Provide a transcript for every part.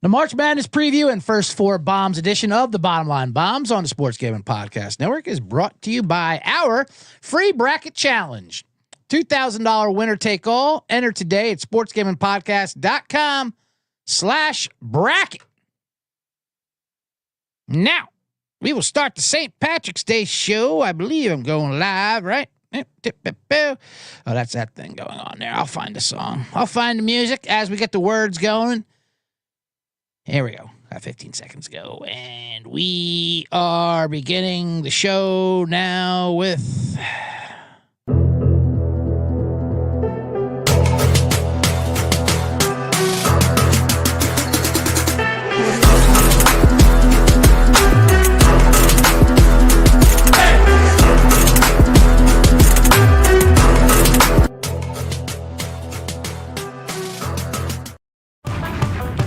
The March Madness preview and first four bombs edition of the Bottom Line Bombs on the Sports Gaming Podcast Network is brought to you by our free bracket challenge. $2,000 winner take all. Enter today at sportsgamingpodcast.com/bracket. Now, we will start the St. Patrick's Day show. I believe I'm going live, right? Oh, that's that thing going on there. I'll find the song. I'll find the music as we get the words going. Here we go. 15 seconds ago. And we are beginning the show now with...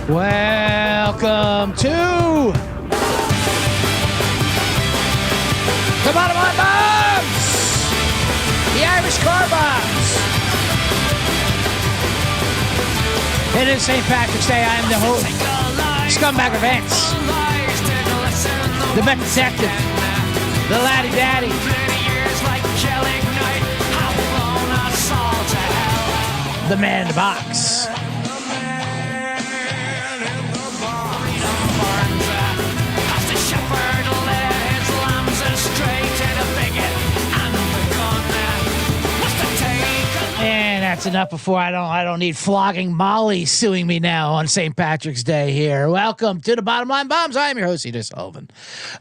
Welcome to the Bottom Line Bombs, the Irish Car Bombs. It is St. Patrick's Day. I am the host, Scumbag of Vance, the Met Detective, the Laddie Daddy, the man in the box. And that's enough before I don't need flogging Molly suing me now on St. Patrick's Day here. Welcome to the Bottom Line Bombs. I am your host, Eda Sullivan.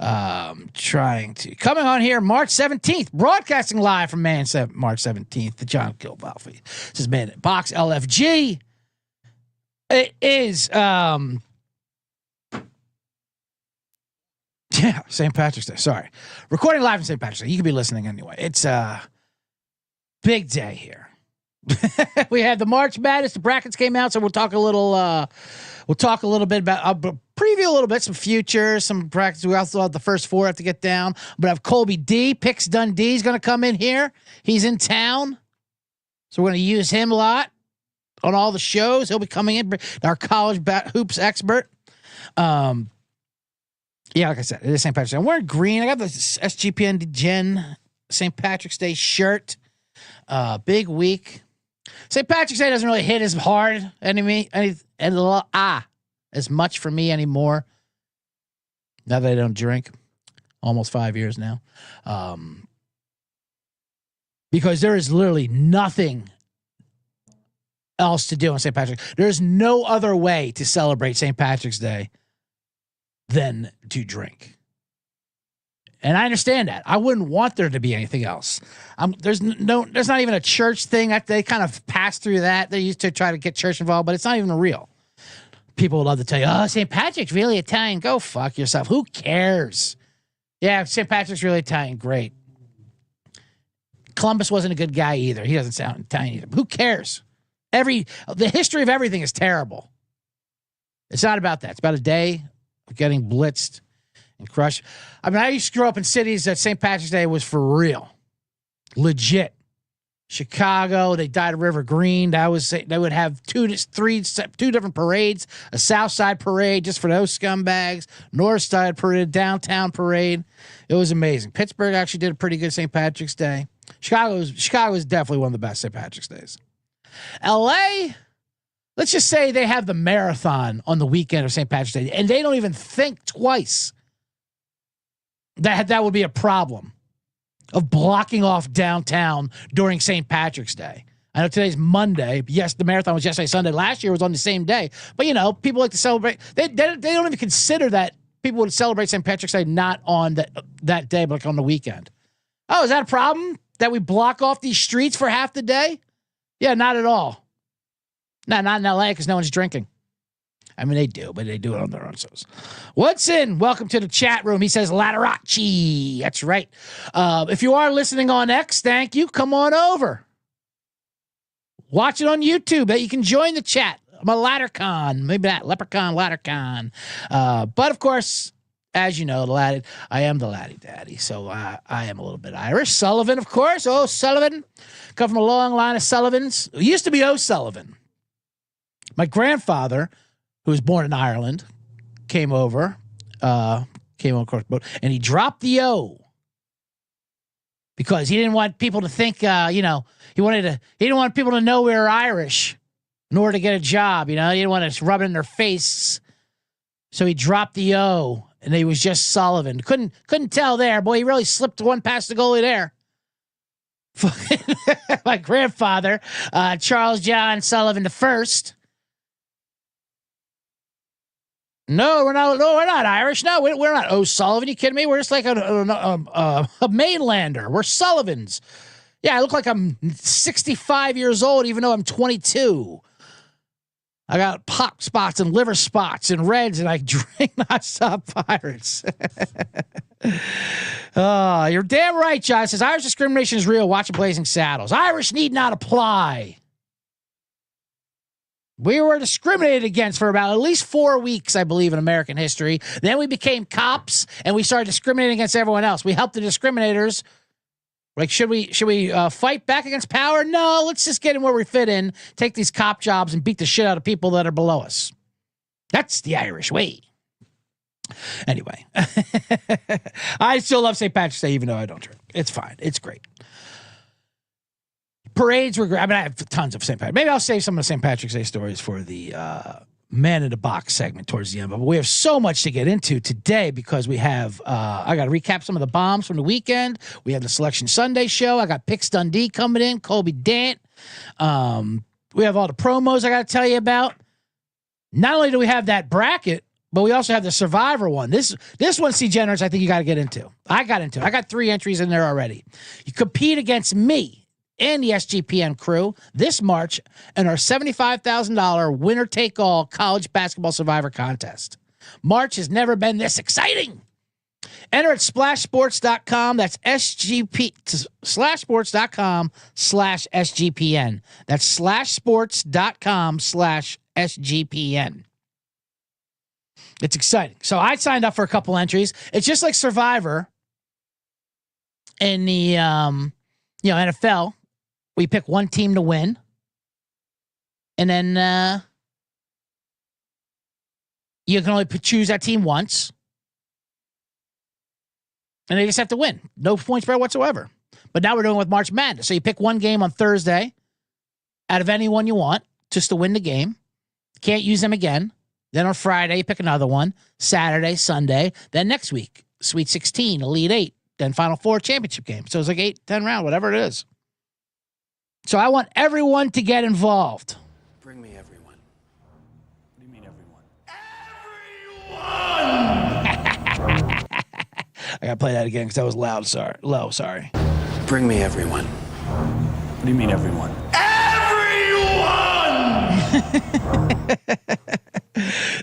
Coming on here March 17th, broadcasting live from March 17th, the John Kilbalfi. This is Man Box LFG. It is St. Patrick's Day. Sorry. Recording live in St. Patrick's Day. You could be listening anyway. It's a big day here. We had the March Madness. The brackets came out, so we'll talk a little bit about preview a little bit, some futures, some brackets. We also have the first four have to get down. But I have Colby D picks Dundee is going to come in here. He's in town, so we're going to use him a lot on all the shows. He'll be coming in, our college hoops expert. Yeah, like I said, it is St. Patrick's Day. I'm wearing green. I got the SGPN Gen St. Patrick's Day shirt. Big week. St. Patrick's Day doesn't really hit as hard as much for me anymore. Now that I don't drink, almost 5 years now. Because there is literally nothing else to do on St. Patrick's. There's no other way to celebrate St. Patrick's Day than to drink. And I understand that. I wouldn't want there to be anything else. There's not even a church thing. They kind of pass through that. They used to try to get church involved, but it's not even real. People would love to tell you, oh, St. Patrick's really Italian. Go fuck yourself. Who cares? Yeah, St. Patrick's really Italian. Great. Columbus wasn't a good guy either. He doesn't sound Italian either. Who cares? The history of everything is terrible. It's not about that. It's about a day of getting blitzed and crushed. I mean, I used to grow up in cities that St. Patrick's Day was for real. Legit. Chicago, they died at River Green. They would have two different parades, a South Side parade just for those scumbags, North Side parade, downtown parade. It was amazing. Pittsburgh actually did a pretty good St. Patrick's Day. Chicago is definitely one of the best St. Patrick's Days. LA, let's just say they have the marathon on the weekend of St. Patrick's Day, and they don't even think twice that would be a problem of blocking off downtown during St. Patrick's Day. I know today's Monday. Yes, the marathon was yesterday, Sunday. Last year was on the same day. But, people like to celebrate. They don't even consider that people would celebrate St. Patrick's Day not on that day, but like on the weekend. Oh, is that a problem that we block off these streets for half the day? Yeah, not at all. No, not in LA because no one's drinking. I mean, they do, but they do it on their own. What's in? Welcome to the chat room. He says Laterachi. That's right. If you are listening on X, thank you. Come on over. Watch it on YouTube. You can join the chat. I'm a Lattercon. Maybe that Leprechaun Lattercon. But of course, as you know, I am the Laddie Daddy. So I am a little bit Irish. Sullivan, of course. Oh, Sullivan. Come from a long line of Sullivans. It used to be O'Sullivan. My grandfather, who was born in Ireland, came over across the boat, and he dropped the O because he didn't want people to think, he didn't want people to know we were Irish in order to get a job. He didn't want to rub it in their face. So he dropped the O, and he was just Sullivan. Couldn't tell there. Boy, he really slipped one past the goalie there. My grandfather, Charles John Sullivan the First. No, we're not Irish. No, we're not O'Sullivan. You kidding me? We're just like a mainlander. We're Sullivans. Yeah, I look like I'm 65 years old, even though I'm 22. I got pop spots and liver spots and reds, and I drink nonstop Pirates. You're damn right, John. It says Irish discrimination is real. Watch Blazing Saddles. Irish need not apply. We were discriminated against for about at least 4 weeks, I believe, in American history. Then we became cops, and we started discriminating against everyone else. We helped the discriminators. Like, should we fight back against power? No, let's just get in where we fit in, take these cop jobs, and beat the shit out of people that are below us. That's the Irish way. Anyway, I still love St. Patrick's Day, even though I don't drink. It's fine. It's great. Parades were great. I mean, I have tons of St. Patrick's. Maybe I'll save some of the St. Patrick's Day stories for the Man in the Box segment towards the end. But we have so much to get into today because we have, I got to recap some of the bombs from the weekend. We have the Selection Sunday show. I got Picks Dundee coming in, Colby D. We have all the promos I got to tell you about. Not only do we have that bracket, but we also have the Survivor one. This one, C. Generous, I think you got to get into. I got into it. I got 3 entries in there already. You compete against me and the SGPN crew this March in our $75,000 winner-take-all college basketball Survivor contest. March has never been this exciting. Enter at splashsports.com. That's /sports.com/SGPN. That's /sports.com/SGPN. It's exciting. So I signed up for a couple entries. It's just like Survivor in the NFL. We pick one team to win, and then you can only choose that team once, and they just have to win. No point spread whatsoever. But now we're doing it with March Madness. So you pick one game on Thursday out of any one you want just to win the game. Can't use them again. Then on Friday, you pick another one. Saturday, Sunday. Then next week, Sweet 16, Elite 8, then Final Four championship game. So it's like 8, 10 round, whatever it is. So I want everyone to get involved. Bring me everyone. What do you mean everyone? Everyone! I gotta play that again because that was loud. Sorry. Bring me everyone. What do you mean everyone? Everyone!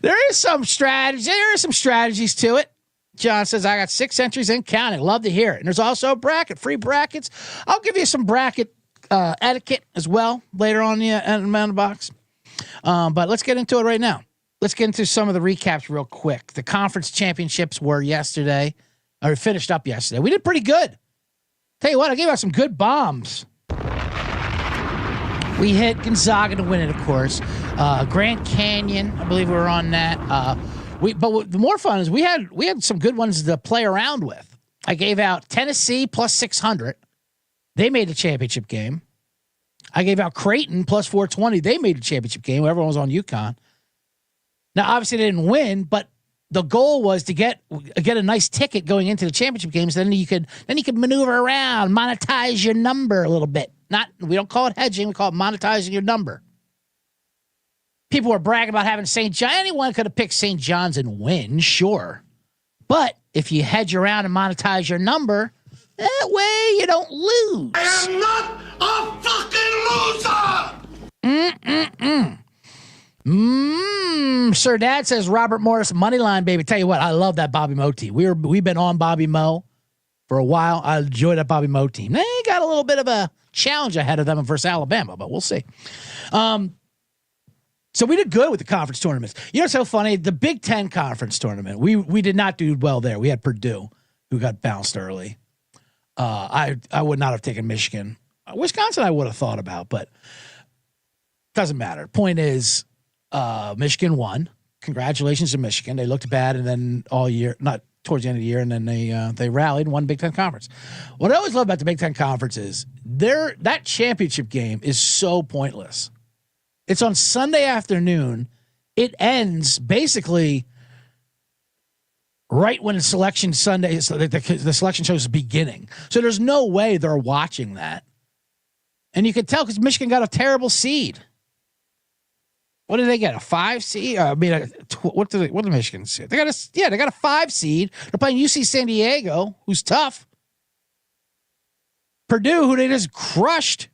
There is some strategy. There are some strategies to it. John says, I got 6 entries and counting. Love to hear it. And there's also a bracket, free brackets. I'll give you some bracket etiquette as well later on in the box. But let's get into it right now. Let's get into some of the recaps real quick. The conference championships were yesterday, or finished up yesterday. We did pretty good. Tell you what, I gave out some good bombs. We hit Gonzaga to win it, of course. Grand Canyon, I believe we were on that. But the more fun is we had some good ones to play around with. I gave out Tennessee plus 600. They made the championship game. I gave out Creighton plus 420. They made the championship game. Everyone was on UConn. Now, obviously, they didn't win, but the goal was to get a nice ticket going into the championship games. Then you could maneuver around, monetize your number a little bit. We don't call it hedging. We call it monetizing your number. People were bragging about having St. John. Anyone could have picked St. John's and win, sure. But if you hedge around and monetize your number, that way you don't lose. I am not a fucking loser! Sir Dad says Robert Morris moneyline, baby. Tell you what, I love that Bobby Moe team. We've been on Bobby Moe for a while. I enjoy that Bobby Moe team. They got a little bit of a challenge ahead of them versus Alabama, but we'll see. So we did good with the conference tournaments. You know what's so funny? The Big Ten conference tournament, we did not do well there. We had Purdue, who got bounced early. I would not have taken Michigan. Wisconsin I would have thought about, but doesn't matter. Point is, Michigan won. congratulations to Michigan. They looked bad, and then all year, not towards the end of the year, and then they rallied and won Big Ten Conference. What I always love about the Big Ten Conference is that championship game is so pointless. It's on Sunday afternoon. It ends basically right when selection Sunday, so the selection show is beginning. So there's no way they're watching that. And you can tell because Michigan got a terrible seed. What did they get? A 5 seed? What did Michigan see? They got a 5 seed. They're playing UC San Diego, who's tough. Purdue, who they just crushed.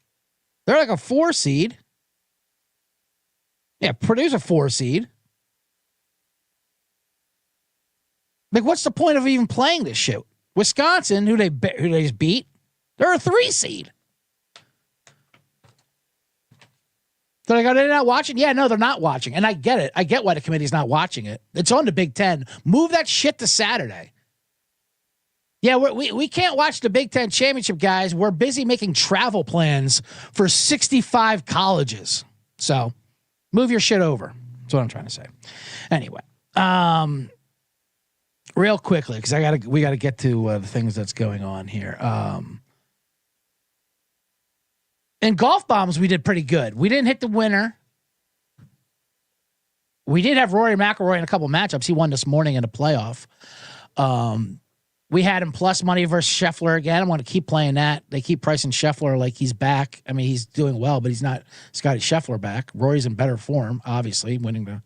They're like a 4 seed. Yeah, Purdue's a 4 seed. Like, what's the point of even playing this shit? Wisconsin, who they just beat, they're a 3 seed. So like, are they not watching? Yeah, no, they're not watching. And I get it. I get why the committee's not watching it. It's on the Big Ten. Move that shit to Saturday. Yeah, we can't watch the Big Ten championship, guys. We're busy making travel plans for 65 colleges. So move your shit over. That's what I'm trying to say. Anyway, real quickly, because we gotta get to the things that's going on here. In golf bombs, we did pretty good. We didn't hit the winner. We did have Rory McIlroy in a couple matchups. He won this morning in a playoff. We had him plus money versus Scheffler again. I'm going to keep playing that. They keep pricing Scheffler like he's back. I mean, he's doing well, but he's not Scotty Scheffler back. Rory's in better form, obviously, winning the.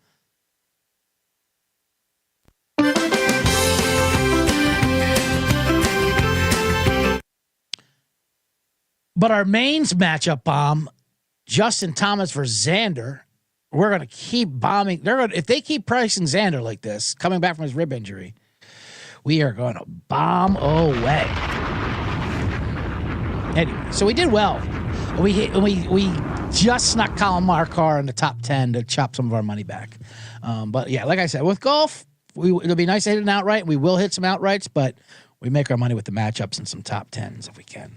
But our mains matchup bomb, Justin Thomas versus Xander, we're going to keep bombing. If they keep pricing Xander like this, coming back from his rib injury, we are going to bomb away. Anyway, so we did well. We just snuck Colin Marcar in the top 10 to chop some of our money back. But yeah, like I said, with golf, it'll be nice to hit an outright. We will hit some outrights, but we make our money with the matchups and some top 10s if we can.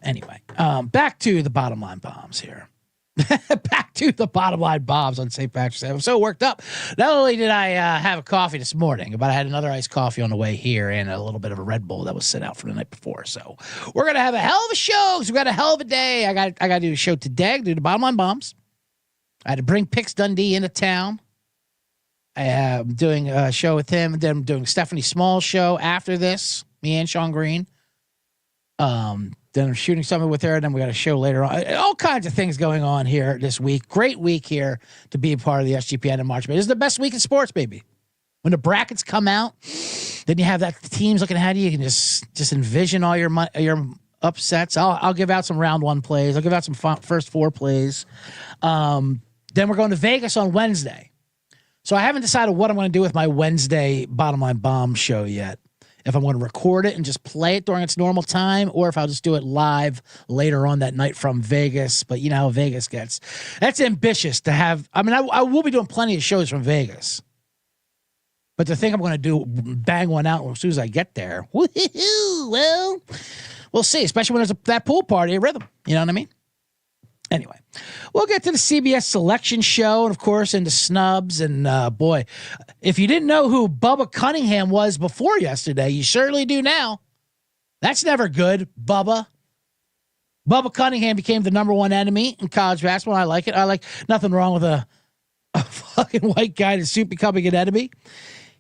Anyway, back to the bottom line bombs here. Back to the bottom line bombs on St. Patrick's Day. I'm so worked up. Not only did I have a coffee this morning, but I had another iced coffee on the way here and a little bit of a Red Bull that was set out for the night before. So we're gonna have a hell of a show. We got a hell of a day. I got to do a show today. Do the bottom line bombs. I had to bring Pix Dundee into town. I am doing a show with him. Then I'm doing Stephanie Small's show after this. Me and Sean Green. Then I'm shooting something with her, and then we got a show later on. All kinds of things going on here this week. Great week here to be a part of the SGPN in March. This is the best week in sports, baby. When the brackets come out, then you have that teams looking ahead of you. You can just envision all your upsets. I'll give out some round 1 plays. I'll give out some first 4 plays. Then we're going to Vegas on Wednesday. So I haven't decided what I'm going to do with my Wednesday Bottom Line Bomb show yet. If I'm going to record it and just play it during its normal time, or if I'll just do it live later on that night from Vegas. But you know how Vegas gets. That's ambitious to have. I mean, I will be doing plenty of shows from Vegas. But to think I'm going to bang one out as soon as I get there, woo-hoo, well, we'll see, especially when there's that pool party at Rhythm. You know what I mean? Anyway, we'll get to the CBS selection show and, of course, into snubs. And, boy, if you didn't know who Bubba Cunningham was before yesterday, you certainly do now. That's never good, Bubba. Bubba Cunningham became the number 1 enemy in college basketball. I like it. I like nothing wrong with a fucking white guy in a suit becoming an enemy.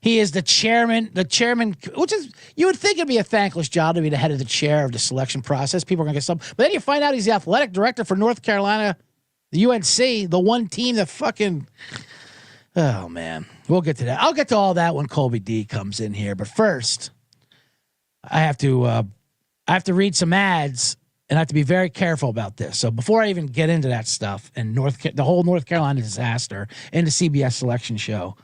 He is the chairman, which is, you would think it'd be a thankless job to be the head of the chair of the selection process. People are going to get some, but then you find out he's the athletic director for North Carolina, the UNC, the one team that fucking, oh man, we'll get to that. I'll get to all that when Colby D comes in here. But first, I have to read some ads and I have to be very careful about this. So before I even get into that stuff and the whole North Carolina disaster and the CBS selection show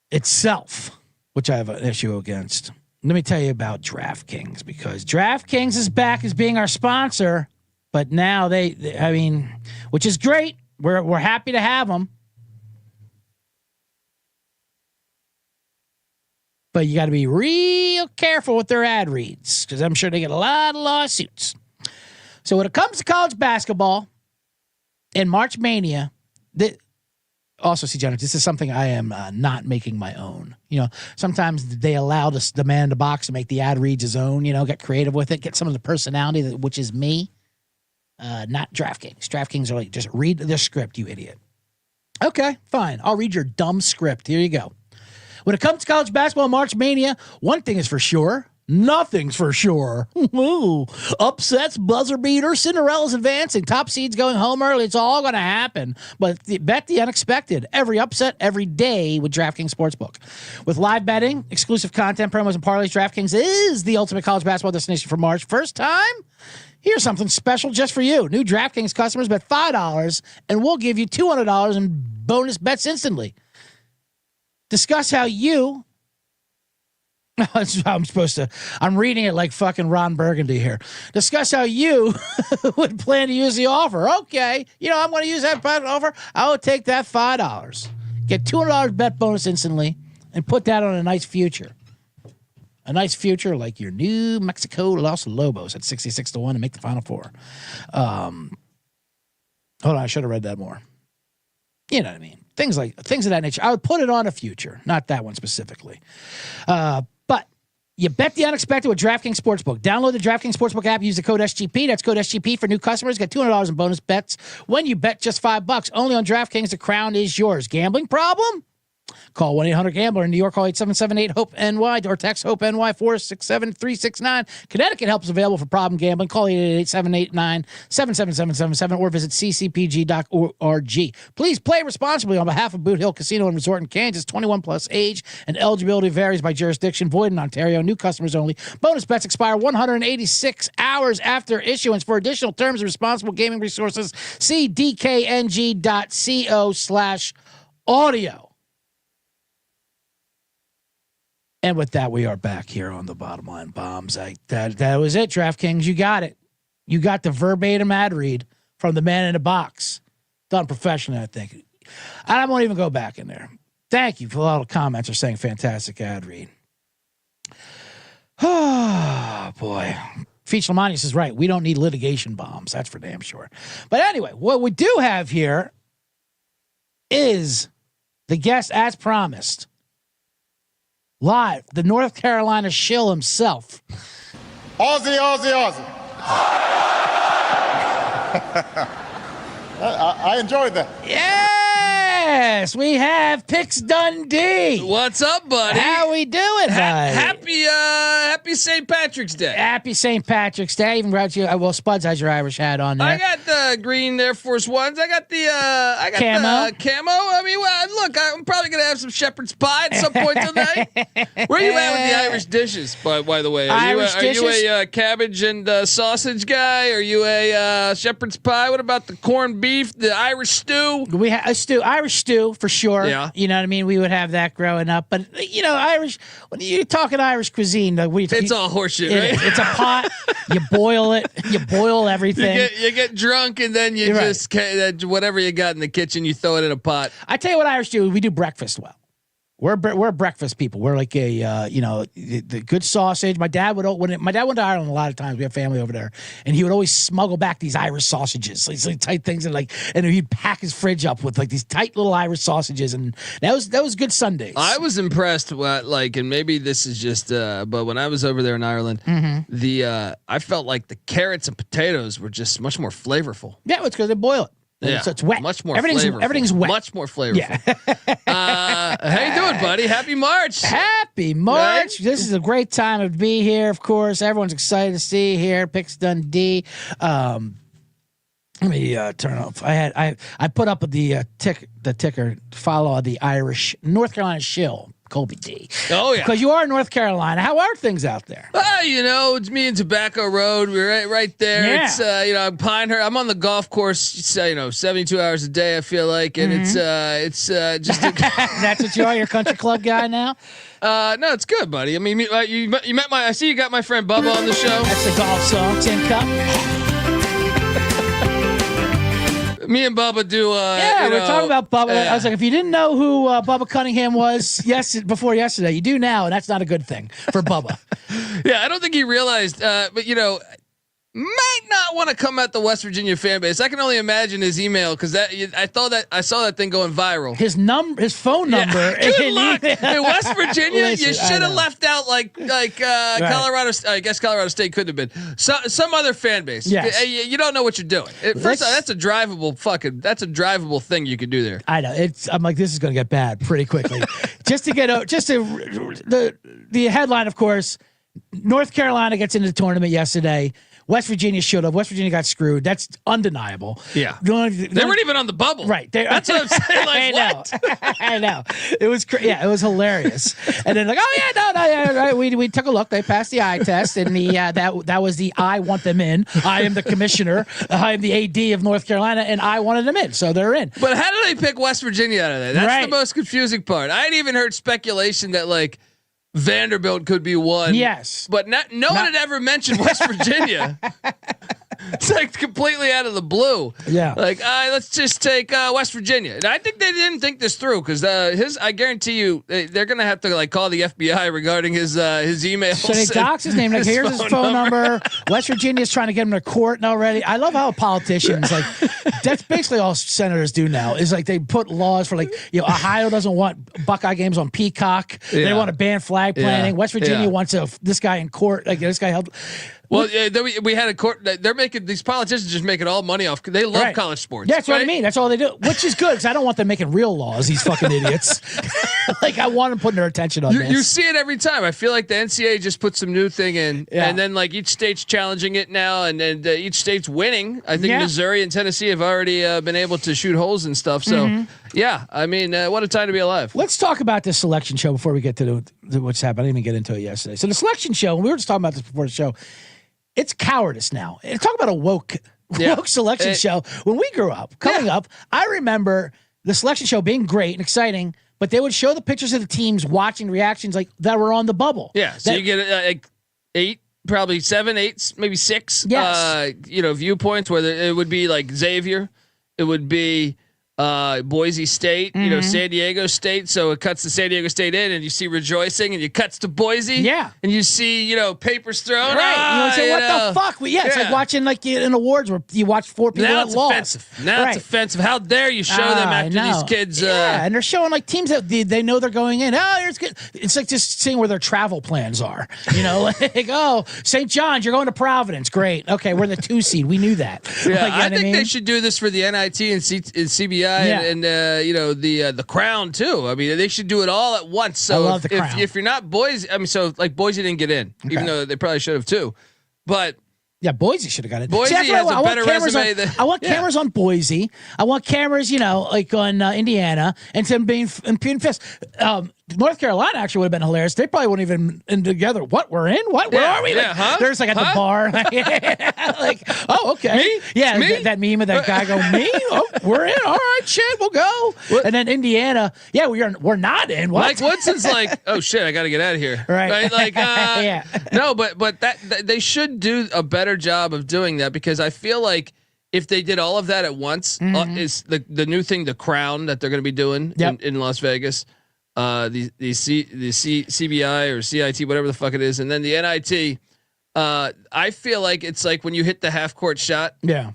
itself, which I have an issue against. Let me tell you about DraftKings, because DraftKings is back as being our sponsor, but now which is great. We're happy to have them. But you got to be real careful with their ad reads, because I'm sure they get a lot of lawsuits. So when it comes to college basketball and March Mania, also, see, Jenna, this is something I am not making my own. You know, sometimes they allow the man in the box to make the ad reads his own, you know, get creative with it, get some of the personality, which is me, not DraftKings. DraftKings are like, just read the script, you idiot. Okay, fine. I'll read your dumb script. Here you go. When it comes to college basketball March Mania, one thing is for sure. Nothing's for sure. Ooh, upsets, buzzer beaters, Cinderella's advancing, top seeds going home early. It's all going to happen. But bet the unexpected. Every upset, every day with DraftKings Sportsbook. With live betting, exclusive content, promos, and parlays, DraftKings is the ultimate college basketball destination for March. First time? Here's something special just for you. New DraftKings customers bet $5 and we'll give you $200 in bonus bets instantly. Discuss how you... I'm reading it like fucking Ron Burgundy here. Discuss how you would plan to use the offer. Okay. You know, I'm going to use that offer. I will take that $5. Get $200 bet bonus instantly and put that on a nice future. A nice future like your New Mexico Los Lobos at 66-1 and make the Final Four. Hold on. I should have read that more. You know what I mean? Things of that nature. I would put it on a future, not that one specifically. But you bet the unexpected with DraftKings Sportsbook. Download the DraftKings Sportsbook app. Use the code SGP. That's code SGP for new customers. Get $200 in bonus bets when you bet just $5. Only on DraftKings. The crown is yours. Gambling problem? Call 1-800-GAMBLER. In New York, call 877-8-HOPE-NY or text HOPE-NY 467-369. Connecticut help is available for problem gambling. Call 888-789-77777 or visit ccpg.org. Please play responsibly on behalf of Boot Hill Casino and Resort in Kansas. 21 plus age and eligibility varies by jurisdiction. Void in Ontario. New customers only. Bonus bets expire 186 hours after issuance. For additional terms and responsible gaming resources, see dkng.co/audio. And with that, we are back here on the Bottom Line Bombs. That was it, DraftKings. You got it. You got the verbatim ad read from the man in the box. Done professionally, I think. I won't even go back in there. Thank you for a lot of comments are saying fantastic ad read. Oh, boy. Feach Lamanius is right. We don't need litigation bombs. That's for damn sure. But anyway, what we do have here is the guest, as promised, live, the North Carolina shill himself. Aussie, Aussie, Aussie. I enjoyed that. Yes, we have Pix Dundee. What's up, buddy? How we doing, buddy? Happy St. Patrick's Day. Happy St. Patrick's Day. I even brought you. Well, Spuds has your Irish hat on there. I got the green Air Force Ones. I got the camo. The camo. I mean, well, look, I'm probably gonna have some shepherd's pie at some point tonight. Where are you at with the Irish dishes? By the way, are you a cabbage and sausage guy? Are you a shepherd's pie? What about the corned beef, the Irish stew? We have a stew, Irish stew for sure. Yeah, you know what I mean. We would have that growing up, but you know, Irish. When you're talking Irish cuisine, it's all horseshit, right? It's a pot. You boil it. You boil everything. You get drunk and then you just whatever you got in the kitchen, you throw it in a pot. I tell you what, Irish do. We do breakfast well. We're breakfast people. We're like the good sausage. My dad went to Ireland a lot of times. We have family over there, and he would always smuggle back these Irish sausages, like tight things, and he'd pack his fridge up with like these tight little Irish sausages, and that was good Sundays. I was impressed, and maybe this is just, but when I was over there in Ireland, I felt like the carrots and potatoes were just much more flavorful. Yeah, it's because they boil it. Yeah, so it's wet. Much more. Everything's wet. Much more flavorful. Yeah. How you doing, buddy? Happy March. Happy March. Right? This is a great time to be here. Of course, everyone's excited to see you here. Pix Dundee. Let me turn off. I put up the ticker follow the Irish North Carolina shill. Colby D. Oh yeah, because you are in North Carolina. How are things out there? It's me and Tobacco Road. We're right there. Yeah. It's I'm Pinehurst. I'm on the golf course. 72 hours a day. I feel like, and it's just. That's what you are. You're a country club guy now. No, it's good, buddy. I mean, you met I see you got my friend Bubba on the show. That's the golf song. Tin Cup. Me and Bubba do. We're talking about Bubba. I was like, if you didn't know who Bubba Cunningham was, before yesterday, you do now, and that's not a good thing for Bubba. Yeah, I don't think he realized. But might not want to come at the West Virginia fan base. I can only imagine his email because I saw that thing going viral. His phone number. Good luck in West Virginia. Listen, you should have left out like Colorado. I guess Colorado State could have been some other fan base. Yes. You don't know what you're doing. First off, that's a drivable thing you could do there. I know. I'm like, this is going to get bad pretty quickly. The headline, of course, North Carolina gets into the tournament yesterday. West Virginia should have. West Virginia got screwed. That's undeniable. Yeah. They weren't even on the bubble. Right. That's what I'm saying. Like, I know. It was it was hilarious. And then like, we took a look. They passed the eye test, and that was the I want them in. I am the commissioner. I am the AD of North Carolina, and I wanted them in, so they're in. But how do they pick West Virginia out of that? That's the most confusing part. I had even heard speculation that like Vanderbilt could be one. Yes. But no one had ever mentioned West Virginia. It's like completely out of the blue. Yeah. Like, let's just take West Virginia. And I think they didn't think this through because I guarantee you they're gonna have to like call the FBI regarding his emails. So they dox his name. Like, here's his phone number. West Virginia's trying to get him to court now already. I love how politicians like that's basically all senators do now. Is like they put laws for like Ohio doesn't want Buckeye games on Peacock. Yeah. They want to ban flag planting. West Virginia wants this guy in court. Like this guy held. Well, we had a court. They're making these politicians just making all money off. They love college sports. That's what I mean. That's all they do, which is good because I don't want them making real laws. These fucking idiots. Like I want them putting their attention on this. You see it every time. I feel like the NCAA just put some new thing in, and then like each state's challenging it now, and then each state's winning. I think Missouri and Tennessee have already been able to shoot holes and stuff. So I mean, what a time to be alive. Let's talk about this selection show before we get to what's happened. I didn't even get into it yesterday. So the selection show, we were just talking about this before the show. It's cowardice now. And talk about a woke selection show. When we grew up, coming up, I remember the selection show being great and exciting, but they would show the pictures of the teams watching reactions like that were on the bubble. Yeah, so you get like 8, probably 7, 8, maybe 6. Yes. Viewpoints where it would be like Xavier, it would be Boise State, San Diego State. So it cuts to San Diego State in, and you see rejoicing, and you cuts to Boise. Yeah, and you see papers thrown. Right, say, what the fuck? It's like watching like in awards where you watch 4 people now that it's lost. Offensive. Now it's offensive. How dare you show them after these kids? And they're showing like teams that they know they're going in. Oh, here's good. It's like just seeing where their travel plans are. Like St. John's, you're going to Providence. Great. Okay, we're the 2 seed. We knew that. Yeah, I think they should do this for the NIT and CBI. And the Crown too. I mean, they should do it all at once. So I love the Crown. If you're not Boise, I mean, so like Boise didn't get in, even though they probably should have too. But yeah, Boise should have got it. Boise has a better resume than I want cameras on Boise. I want cameras, like on Indiana, and them being fist. North Carolina actually would have been hilarious. They probably wouldn't even in together. What we're in? What? Where are we? Like, there's like at the bar. Like, oh, okay. Me? Yeah, Me? that meme of that guy going, me? Oh, we're in. All right, shit, we'll go. What? And then Indiana, we're not in. What? Mike Woodson's like, oh shit, I got to get out of here. Right? Like, yeah. No, but that they should do a better job of doing that because I feel like if they did all of that at once, is the new thing, the Crown that they're going to be doing in Las Vegas. The CBI or CIT, whatever the fuck it is, and then the NIT. I feel like it's like when you hit the half court shot. Yeah.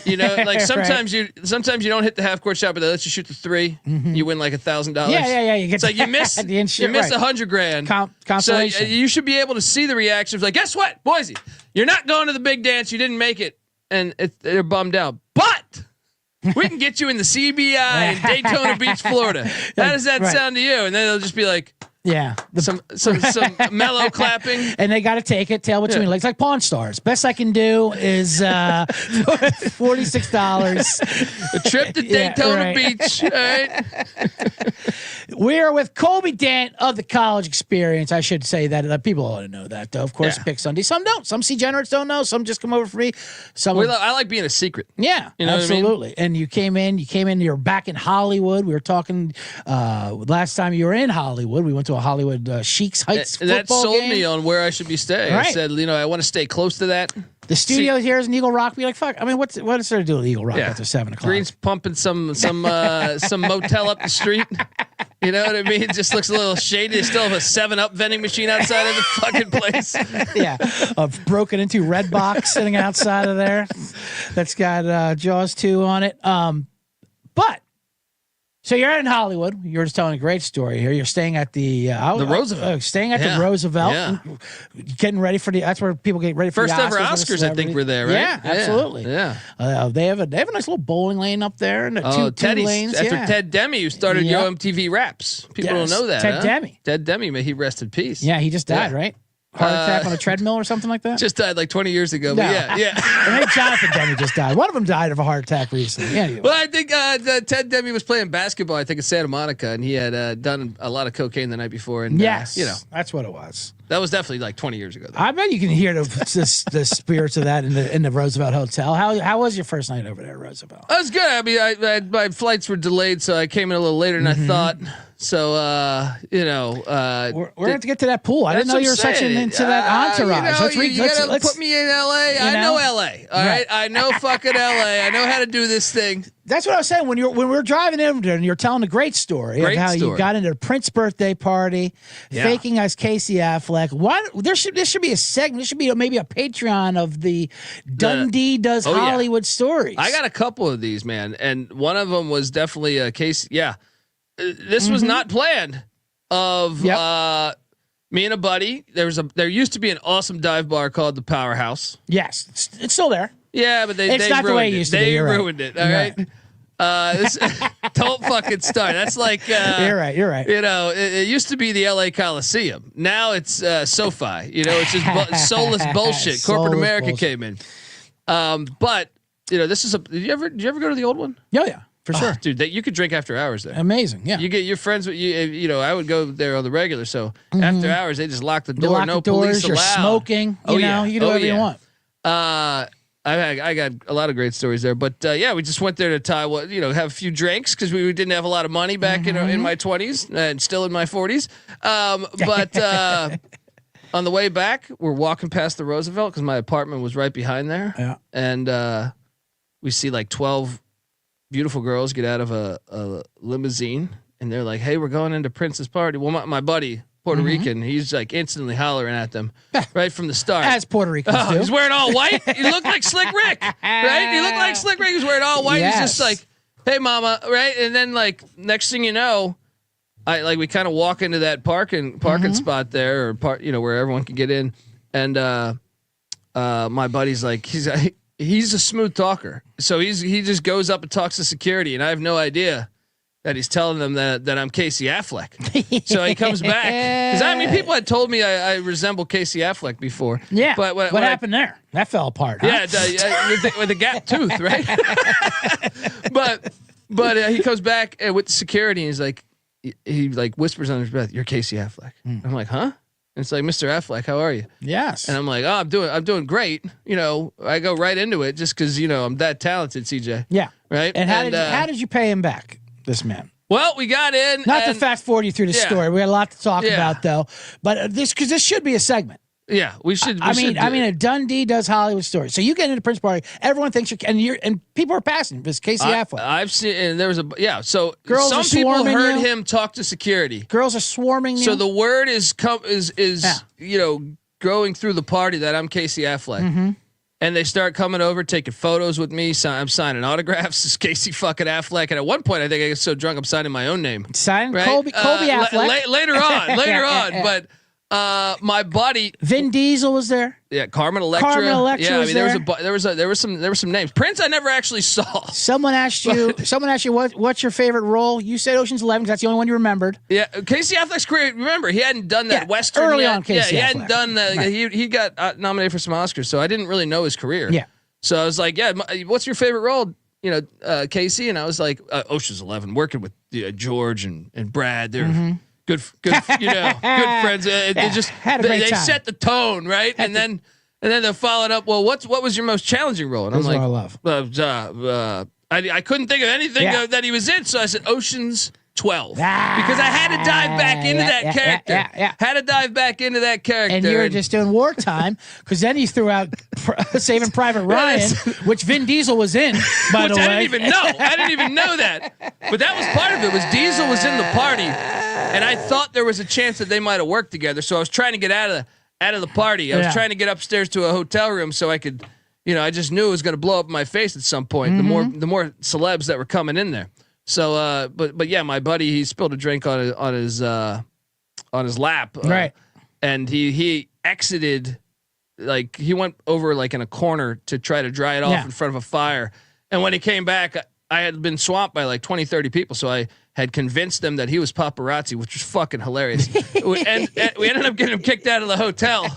Like sometimes you don't hit the half court shot, but they let you shoot the 3. You win like $1,000. Yeah. You get it's like you miss $100,000. Consolation. So you should be able to see the reactions. Like, guess what, Boise? You're not going to the big dance. You didn't make it, and they're bummed out. But we can get you in the CBI in Daytona Beach, Florida. How does that sound to you? And then they'll just be like, some mellow clapping, and they got to take it tail between legs like Pawn Stars. Best I can do is $46. A trip to Daytona Beach. All right. We are with Colby D of the College Experience. I should say that people ought to know that, though. Of course, pick Sunday. Some don't. Some degenerates don't know. Some just come over for me. I like being a secret. Yeah, absolutely. What I mean? And you came in. You're back in Hollywood. We were talking last time you were in Hollywood. We went to a Hollywood Sheiks Heights football that sold game. me on where I should be staying. Right. I said, I want to stay close to that. The studio here is in Eagle Rock. Be like, fuck. I mean, what is there to do with Eagle Rock after 7 o'clock? Green's pumping some motel up the street. You know what I mean? It just looks a little shady. They still have a 7-Up vending machine outside of the fucking place. Yeah, a broken into red box sitting outside of there that's got Jaws 2 on it. But so you're in Hollywood. You were just telling a great story here. You're staying at the Roosevelt. Staying at the Roosevelt. Yeah. Getting ready for that's where people get ready for first the ever Oscars. I think were there, right? Yeah, absolutely. Yeah. They have a nice little bowling lane up there and two lanes. After yeah. Ted Demme, who started Yo MTV Raps. People don't know that. Ted Demme. Ted Demme, may he rest in peace. Yeah, he just died, right? Heart attack on a treadmill or something like that? Just died like 20 years ago. No. But yeah. I think Jonathan Demme just died. One of them died of a heart attack recently. Anyway. Well, I think Ted Demme was playing basketball, I think, in Santa Monica, and he had done a lot of cocaine the night before. And yes, that's what it was. That was definitely like 20 years ago, though. I bet you can hear the spirits of that in the Roosevelt Hotel. How was your first night over there at Roosevelt? That was good. I mean, my flights were delayed, so I came in a little later than I thought. So, we're going to have to get to that pool. I didn't know you were such into that entourage. You gotta put me in LA. I know LA. All right. I know fucking LA. I know how to do this thing. That's what I was saying when we were driving in there and you're telling a great story of how you got into the Prince birthday party, faking as Casey Affleck. This should be a segment. This should be maybe a Patreon of the Dundee does Hollywood stories. I got a couple of these, man, and one of them was definitely a Casey. Yeah, this was not planned. Me and a buddy. There used to be an awesome dive bar called the Powerhouse. Yes, it's still there. Yeah, but they not ruined the way it used to be. They ruined it. All right. Don't fucking start. That's like you're right. You know, it used to be the LA Coliseum. Now it's SoFi. You know, it's just soulless bullshit. Corporate America came in. But you know, this is did you ever go to the old one? Yeah, for sure, dude. You could drink after hours there. Amazing. Yeah, you get your friends with you. You know, I would go there on the regular. So after hours, they just lock the door. No police allowed. You're smoking. You know, you can do whatever you want. I got a lot of great stories there, but we just went there to have a few drinks because we didn't have a lot of money back in my 20s and still in my 40s. But on the way back, we're walking past the Roosevelt because my apartment was right behind there. Yeah, and we see like 12 beautiful girls get out of a limousine, and they're like, "Hey, we're going into Prince's party." Well, my buddy, Puerto Rican, he's like instantly hollering at them right from the start. As Puerto Ricans do. He's wearing all white. He looked like Slick Rick, right? He looked like Slick Rick. He's wearing all white. Yes. He's just like, "Hey, mama," right? And then like next thing you know, we kind of walk into that parking spot there, or where everyone can get in, and my buddy's like, he's a smooth talker, so he just goes up and talks to security, and I have no idea that he's telling them that I'm Casey Affleck. So he comes back. Because people had told me I resemble Casey Affleck before. Yeah. But what happened there? That fell apart. Huh? Yeah, with the gap tooth, right? but he comes back with the security, and he's like, he whispers under his breath, "You're Casey Affleck." I'm like, "Huh?" And it's like, "Mr. Affleck, how are you?" Yes. And I'm like, "Oh, I'm doing great." You know, I go right into it just because I'm that talented, CJ. Yeah. Right. And how did you pay him back? This man. Well, we got in. Not to fast forward you through the story. We had a lot to talk about though. But this should be a segment. Yeah, we should. I mean, a Dundee does Hollywood stories. So you get into Prince party, everyone thinks and people are passing this Casey Affleck. I've seen, and there was So girls some people heard him talk to security. Girls are swarming you. So the word is going through the party that I'm Casey Affleck. And they start coming over, taking photos with me. I'm signing autographs. It's Casey fucking Affleck. And at one point, I think I get so drunk, I'm signing my own name. Signing Colby Affleck. Later on. But my buddy Vin Diesel was there. Yeah, Carmen Electra. Yeah, I mean there were some names. Prince I never actually saw. Someone asked you what's your favorite role? You said Ocean's 11 because that's the only one you remembered. Yeah, Casey Affleck's career. Remember, he hadn't done that Western early yet. on. Casey Affleck. Hadn't done that. Right. He got nominated for some Oscars, so I didn't really know his career. Yeah. So I was like, what's your favorite role? Casey, and I was like, Ocean's 11, working with George and Brad. They're good, good friends. They set the tone, right? And then they're following up. Well, what was your most challenging role? And I'm like, I love. I couldn't think of anything that he was in, so I said Ocean's 12 because I had to dive back into that character. Had to dive back into that character. And you were just doing wartime because then he threw out Saving Private Ryan, which Vin Diesel was in, by the way. I didn't even know that. But that was part of it. Was Diesel was in the party, and I thought there was a chance that they might have worked together. So I was trying to get out of the party. I was trying to get upstairs to a hotel room so I could, I just knew it was going to blow up in my face at some point. Mm-hmm. The more celebs that were coming in there. So, but yeah, my buddy, he spilled a drink on his lap, right? And he exited, like he went over like in a corner to try to dry it off in front of a fire. And when he came back, I had been swamped by like 20, 30 people. So I had convinced them that he was paparazzi, which was fucking hilarious. and we ended up getting him kicked out of the hotel.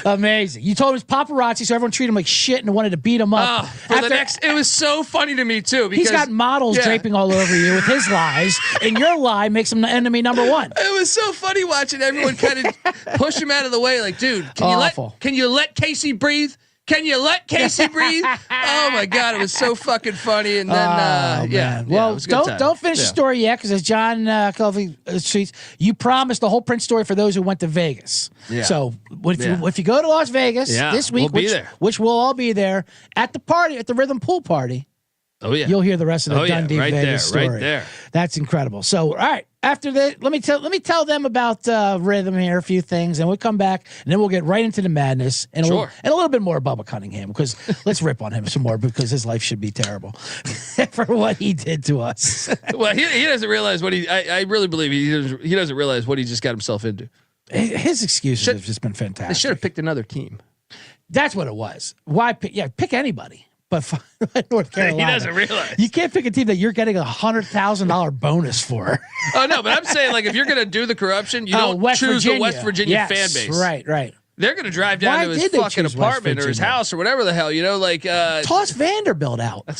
Amazing. You told him it was paparazzi, so everyone treated him like shit and wanted to beat him up. It was so funny to me too. Because he's got models draping all over you with his lies, and your lie makes him enemy number one. It was so funny watching everyone kind of push him out of the way. Like, dude, can you let Casey breathe? Can you let Casey breathe? Oh my God, it was so fucking funny. And then, well, don't finish the story yet, because as John Colby tweets, you promised the whole Prince story for those who went to Vegas. Yeah. So if you go to Las Vegas this week, which we'll all be there at the party, at the Rhythm Pool Party. Oh yeah, you'll hear the rest of the Dundee Vegas story. Right there. That's incredible. So, all right, after that, let me tell them about Rhythm here, a few things, and we'll come back, and then we'll get right into the madness and a little bit more of Bubba Cunningham, because let's rip on him some more, because his life should be terrible for what he did to us. Well, he doesn't realize what I really believe he doesn't realize what he just got himself into. His excuses have just been fantastic. They should have picked another team. That's what it was. Why pick anybody. But North Carolina, he doesn't realize you can't pick a team that you're getting $100,000 bonus for. Oh no, but I'm saying, like, if you're gonna do the corruption, you don't choose a West Virginia fan base. Right. They're gonna drive down to his fucking apartment or his house or whatever the hell, like toss Vanderbilt out. They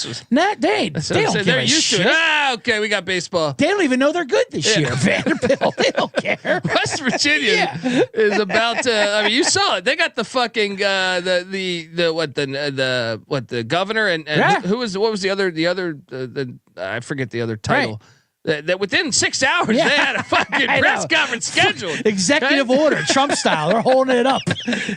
don't give a shit. Okay, we got baseball. They don't even know they're good this year. Vanderbilt, they don't care. West Virginia is about to. I mean, you saw it. They got the fucking the governor and what was the other I forget the other title. Right. That within 6 hours they had a fucking press conference scheduled. Executive order, Trump style. They're holding it up.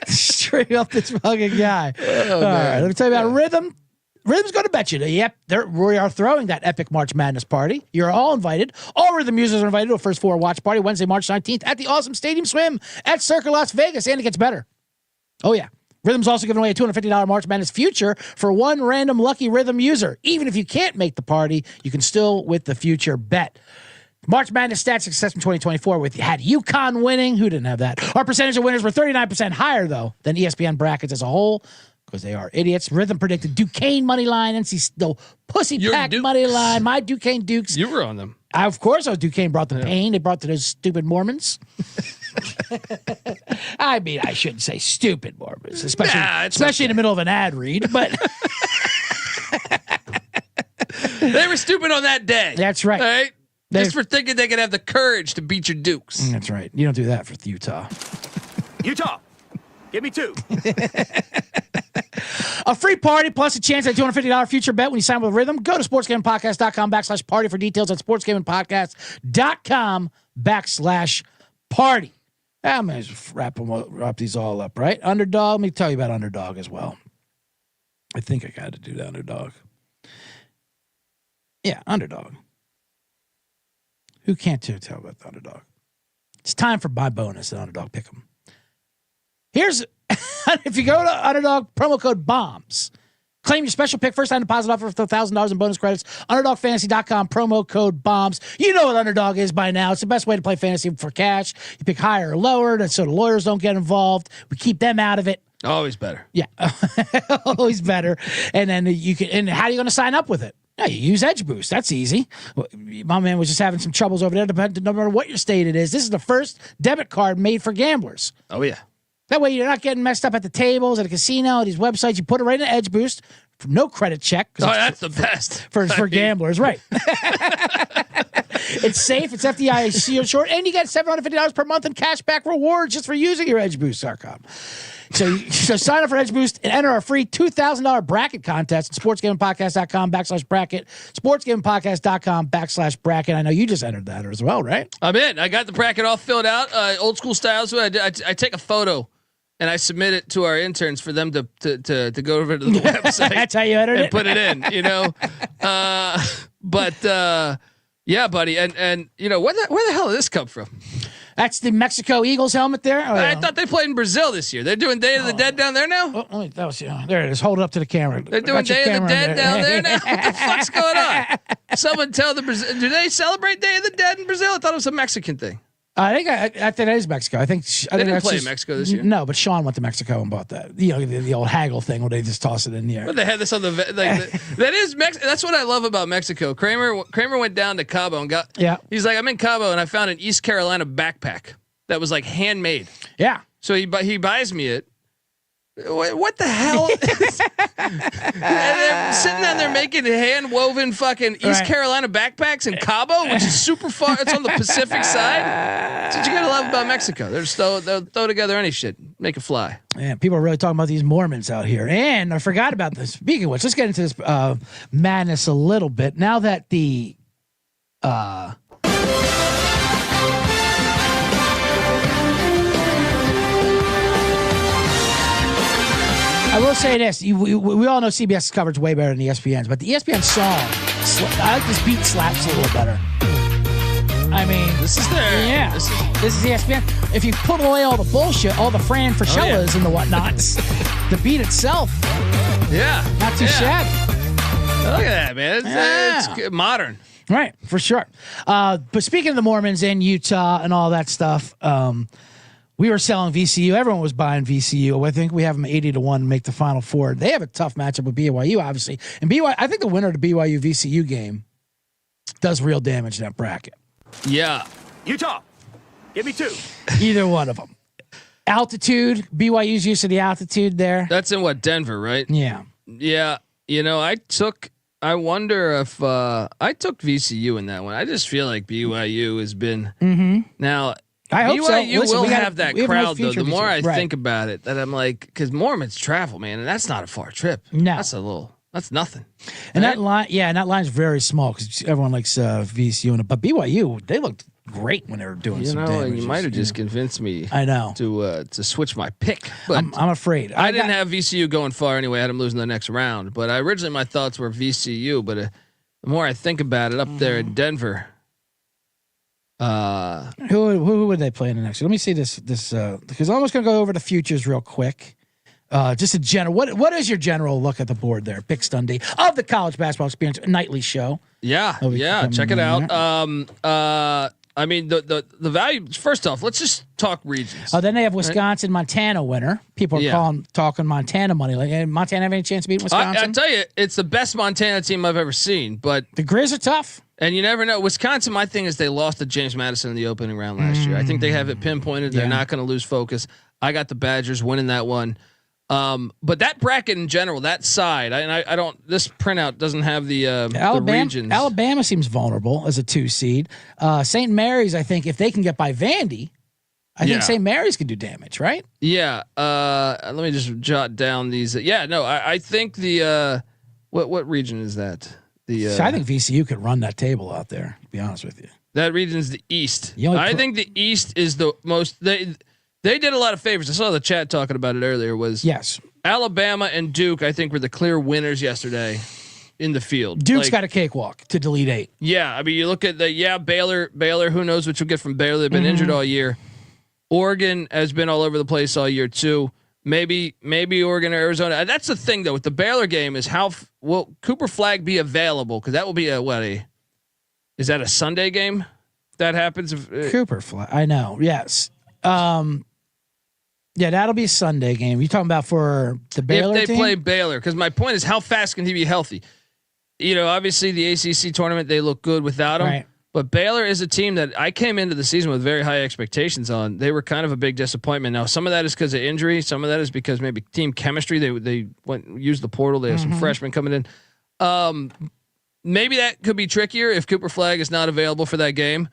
Straight up this fucking guy. All right, let me tell you about Rhythm. Rhythm's going to bet you. Yep, we are throwing that epic March Madness party. You're all invited. All Rhythm users are invited to a first floor watch party Wednesday, March 19th at the awesome Stadium Swim at Circa Las Vegas. And it gets better. Oh, yeah. Rhythm's also giving away a $250 March Madness future for one random lucky Rhythm user. Even if you can't make the party, you can still with the future bet. March Madness stats success from 2024 had UConn winning. Who didn't have that? Our percentage of winners were 39% higher, though, than ESPN brackets as a whole, because they are idiots. Rhythm predicted Duquesne money line, NC Pussy Pack money line. My Duquesne Dukes. You were on them. Of course, Duquesne brought the pain. They brought to those stupid Mormons. I mean, I shouldn't say stupid Mormons, especially in the middle of an ad read, but they were stupid on that day. That's right. Right? Just for thinking they could have the courage to beat your Dukes. That's right. You don't do that for Utah. Utah, give me two. A free party plus a chance at a $250 future bet when you sign up with Rhythm. Go to sportsgamingpodcast.com/party for details at sportsgamingpodcast.com/party. I'm going to wrap these all up, right? Underdog. Let me tell you about Underdog as well. I think I got to do the Underdog. Yeah, Underdog. Who can't tell about the Underdog? It's time for my bonus at Underdog Pick'em. Here's, if you go to Underdog, promo code BOMBS. Claim your special pick, first time deposit offer for $1,000 in bonus credits. UnderdogFantasy.com, promo code BOMBS. You know what Underdog is by now. It's the best way to play fantasy for cash. You pick higher or lower, so the lawyers don't get involved. We keep them out of it. Always better. Yeah, always better. And then you can. And how are you going to sign up with it? Yeah, you use Edge Boost. That's easy. My man was just having some troubles over there. No matter what your state it is, this is the first debit card made for gamblers. Oh yeah. That way you're not getting messed up at the tables, at a casino, at these websites. You put it right in Edge Boost. No credit check. Oh, that's the best. For gamblers, right. It's safe. It's FDIC insured. And you get $750 per month in cashback rewards just for using your EdgeBoost.com. So sign up for Edge Boost and enter our free $2,000 bracket contest at sportsgamingpodcast.com/bracket, sportsgamingpodcast.com/bracket. I know you just entered that as well, right? I'm in. I got the bracket all filled out, old school style. So I take a photo and I submit it to our interns for them to go over to the website. That's how you entered and it. Put it in, yeah, buddy. And where the hell did this come from? That's the Mexico Eagles helmet there. Oh, I thought they played in Brazil this year. They're doing Day of the Dead down there now. Oh, that was there. It is. Hold it up to the camera. They're doing Day of the Dead down there now. What the fuck's going on? Someone tell the Brazil. Do they celebrate Day of the Dead in Brazil? I thought it was a Mexican thing. I think that is Mexico. I think they didn't play in Mexico this year. No, but Sean went to Mexico and bought that. The old haggle thing where they just toss it in the air. But they had this on that is Mexico. That's what I love about Mexico. Kramer went down to Cabo and got. Yeah. He's like, I'm in Cabo and I found an East Carolina backpack that was like handmade. Yeah. So he buys me it. What the hell? And they're sitting down there making hand woven fucking East Carolina backpacks in Cabo, which is super far. It's on the Pacific side. That's what you gotta love about Mexico. They'll throw together any shit, make it fly. Yeah, people are really talking about these Mormons out here. And I forgot about this. Speaking of which, let's get into this madness a little bit. Now that the I will say this: we all know CBS coverage way better than the ESPN's, but the ESPN song, I like this beat slaps a little better. I mean, this is there. Yeah, this is ESPN. If you put away all the bullshit, all the Fran Frascellas and the whatnots, the beat itself, not too shabby. Look at that, man! It's modern, right? For sure. But speaking of the Mormons in Utah and all that stuff. We were selling VCU. Everyone was buying VCU. I think we have them 80-1 to make the Final Four. They have a tough matchup with BYU, obviously. And BYU, I think the winner of the BYU VCU game does real damage in that bracket. Yeah. Utah, give me 2. Either one of them. Altitude, BYU's used to the altitude there. That's in Denver, right? Yeah. Yeah. I wonder if I took VCU in that one. I just feel like BYU has been now. I hope BYU so. Listen, will have that crowd though. The more I right. think about it, that I'm like, because Mormons travel, man, and that's not a far trip. No, that's nothing. And that line, and that line's very small because everyone likes VCU, but BYU they looked great when they were doing some damage. You might have just convinced me. I know to switch my pick, but I'm afraid I didn't have VCU going far anyway. I had them losing the next round, but originally my thoughts were VCU. But the more I think about it, up there in Denver. Who would they play in the next? Let me see this because I'm almost gonna go over the futures real quick. Just a general. What is your general look at the board there? Picks Dundee of the College Basketball Experience nightly show. Yeah, check it out. I mean the value. First off, let's just talk regions. Oh, then they have Wisconsin, Montana winner. People are talking Montana money. Like, Montana have any chance to beat Wisconsin? I tell you, it's the best Montana team I've ever seen. But the Grizz are tough. And you never know. Wisconsin, my thing is they lost to James Madison in the opening round last year. I think they have it pinpointed. They're not going to lose focus. I got the Badgers winning that one. But that bracket in general, that side, I don't. This printout doesn't have the regions. Alabama seems vulnerable as a 2 seed. St. Mary's, I think, if they can get by Vandy, I think St. Mary's can do damage, right? Yeah. Let me just jot down these. I think the what region is that? I think VCU could run that table out there, to be honest with you. That region's the East. I think the East is the most. They did a lot of favors. I saw the chat talking about it earlier. Alabama and Duke, I think, were the clear winners yesterday in the field. Duke's got a cakewalk to delete 8. Yeah, I mean, you look at Baylor. Who knows what you'll get from Baylor? They've been injured all year. Oregon has been all over the place all year too. Maybe Oregon or Arizona. That's the thing though with the Baylor game is how will Cooper Flag be available? Because that will be is that a Sunday game? If that happens. Cooper Flag. I know. Yes. Yeah, that'll be a Sunday game. You talking about for the Baylor if they team? play Baylor? Because my point is how fast can he be healthy? Obviously the ACC tournament they look good without him. Right. But Baylor is a team that I came into the season with very high expectations on. They were kind of a big disappointment. Now, some of that is because of injury. Some of that is because maybe team chemistry. They used the portal. They have some freshmen coming in. Maybe that could be trickier if Cooper Flag is not available for that game.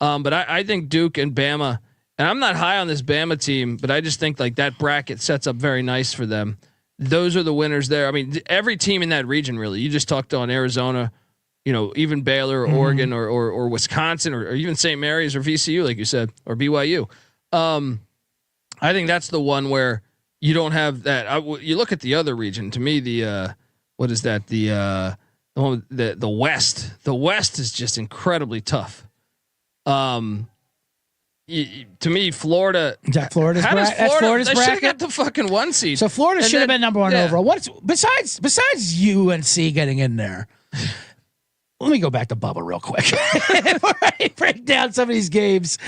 But I think Duke and Bama and I'm not high on this Bama team, but I just think like that bracket sets up very nice for them. Those are the winners there. I mean, every team in that region, really. You just talked on Arizona, even Baylor or Oregon or Wisconsin or even St. Mary's or VCU, like you said, or BYU. I think that's the one where you don't have that. You look at the other region. To me, what is that? The West. The West is just incredibly tough. To me, Florida. Is that Florida's Florida's Florida's they should have bracket? got the fucking 1 seed. So Florida should have been number one yeah. overall. What's besides UNC getting in there? Let me go back to Bubba real quick. Before I break down some of these games.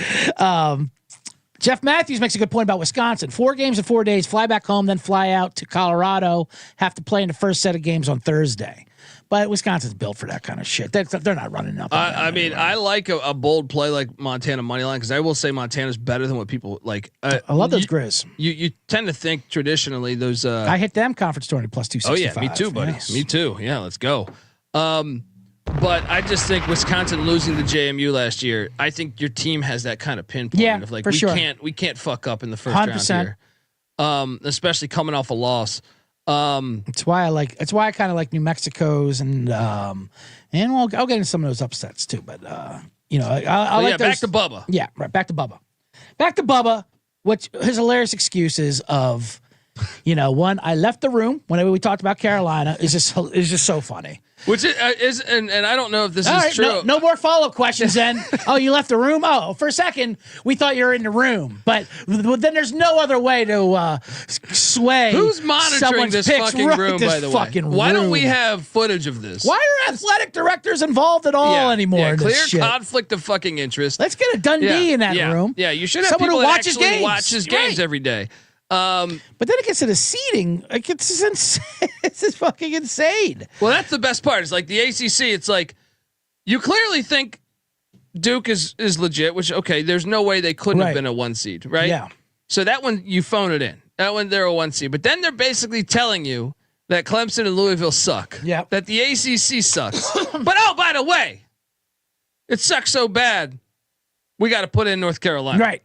Jeff Matthews makes a good point about Wisconsin. 4 games in 4 days, fly back home, then fly out to Colorado, have to play in the first set of games on Thursday. But Wisconsin's built for that kind of shit. They're not running up. I mean, I like a bold play like Montana money line because I will say Montana's better than what people like. I love those Grizz. You tend to think traditionally those. I hit them conference tournament plus 265. Oh yeah, me too, buddy. Yes. Me too. Yeah, let's go. But I just think Wisconsin losing to JMU last year. I think your team has that kind of pinpoint of like for sure. we can't fuck up in the first 100%. round here, especially coming off a loss. That's why I kind of like New Mexico's and I'll get into some of those upsets too. But I like those. Back to Bubba. Yeah, right. Back to Bubba. Which his hilarious excuses of, one, I left the room whenever we talked about Carolina is just so funny. Which is and I don't know if this is true. No more follow-up questions then. Oh, you left the room? Oh, for a second, we thought you were in the room. But then there's no other way to sway. Who's monitoring this fucking room, by the way? Why don't we have footage of this? Why are athletic directors involved at all anymore? Yeah, in clear this shit? Conflict of fucking interest. Let's get a Dundee in that room. Yeah, you should have someone people who that watches actually games. watches games every day. But then it gets to the seating. Like it's just insane. It's just fucking insane. Well, that's the best part. It's like the ACC. It's like you clearly think Duke is legit. Which there's no way they couldn't have been a 1 seed, right? Yeah. So that one you phone it in. That one they're a 1 seed. But then they're basically telling you that Clemson and Louisville suck. Yeah. That the ACC sucks. But by the way, it sucks so bad. We got to put in North Carolina. Right.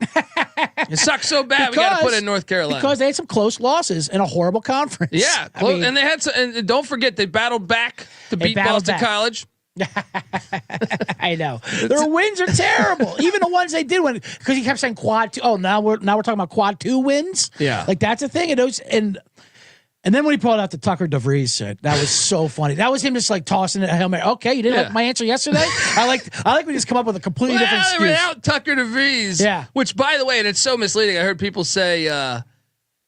It sucks so bad. We got to put in North Carolina because they had some close losses in a horrible conference. Yeah, and they had some. And don't forget, they battled back to beat Boston College. I know their wins are terrible. Even the ones they did win, because he kept saying quad 2. Oh, now we're talking about quad 2 wins. Yeah, like that's a thing. And then when he pulled out the Tucker DeVries shit, that was so funny. That was him just like tossing it a Hail Mary. Okay, you didn't like my answer yesterday? I like we just come up with a completely different excuse. Without Tucker DeVries. Yeah. Which, by the way, and it's so misleading. I heard people say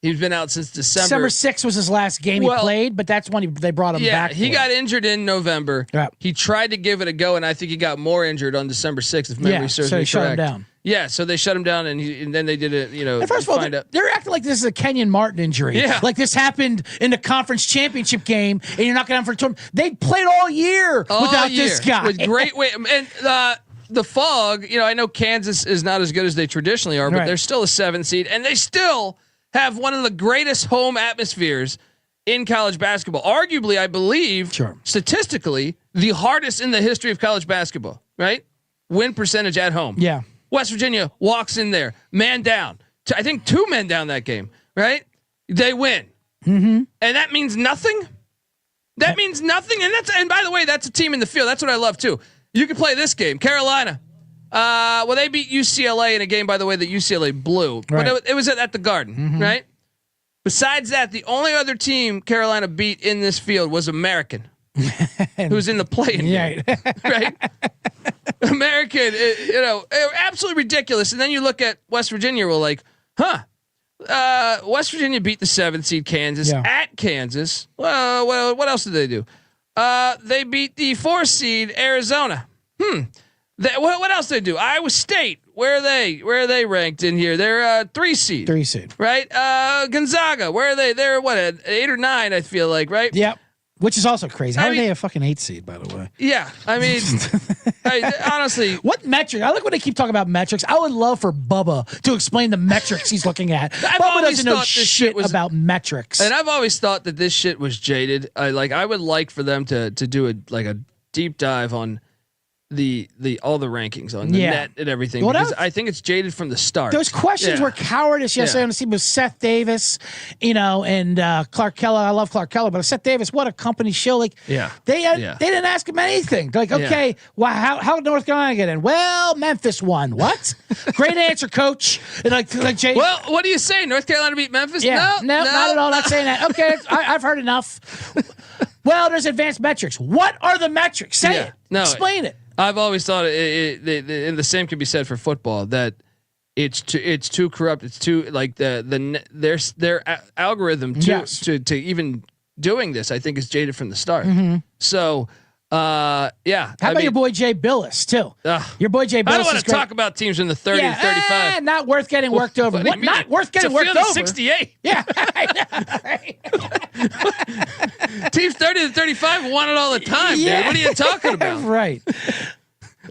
he's been out since December. December 6th was his last game he played, but that's when they brought him back. He got injured in November. Yeah. He tried to give it a go, and I think he got more injured on December 6th, if memory serves me correct. So they shut him down. Yeah, so they shut him down, and then they did it. And first of all, they're acting like this is a Kenyon Martin injury. Yeah, like this happened in the conference championship game, and you're not going to for a tournament. They played all year without this guy with great weight. And the fog, I know Kansas is not as good as they traditionally are, but they're still a 7 seed, and they still have one of the greatest home atmospheres in college basketball. Arguably, I believe, statistically, the hardest in the history of college basketball. Right, win percentage at home. Yeah. West Virginia walks in there, man down. I think 2 men down that game, right? They win. Mm-hmm. And that means nothing? That means nothing? And by the way, that's a team in the field. That's what I love, too. You can play this game. Carolina. They beat UCLA in a game, by the way, that UCLA blew. Right. But it was at the Garden, right? Besides that, the only other team Carolina beat in this field was American. Who's in the play-in game, right? American, absolutely ridiculous. And then you look at West Virginia, we're like, West Virginia beat the 7 seed Kansas at Kansas. Well, what else did they do? They beat the 4 seed Arizona. What else did they do? Iowa State. Where are they ranked in here? They're 3 seed. 3 seed. Right? Gonzaga. Where are they? They're what, at 8 or 9, I feel like, right? Yep. Which is also crazy. How are they a fucking 8 seed, by the way? Yeah, I mean, honestly, what metric? I like when they keep talking about metrics. I would love for Bubba to explain the metrics he's looking at. Bubba doesn't know shit about metrics, and I've always thought that this shit was jaded. I would like for them to do a deep dive on all the rankings on the net and everything because I think it's jaded from the start. Those questions were cowardice yesterday on the team with Seth Davis, and Clark Keller. I love Clark Keller, but Seth Davis, what a company show! Like, they didn't ask him anything. They're like, okay, well, how did North Carolina get in? Well, Memphis won. What? Great answer, coach. And like Jay. Well, what do you say? North Carolina beat Memphis? Yeah, no, not at all. Not saying that. Okay, I've heard enough. Well, there's advanced metrics. What are the metrics? Say it. No, explain it. I've always thought and the same can be said for football that it's too corrupt. It's too like their algorithm to even doing this. I think is jaded from the start. Mm-hmm. So how about your boy Jay Billis too? Your boy Jay Billis. I don't want to talk about teams in the 30 to 35. Not worth getting worked over. What? Not worth getting worked over. 68. Yeah. Teams 30 to 35 won it all the time, dude. What are you talking about? Right.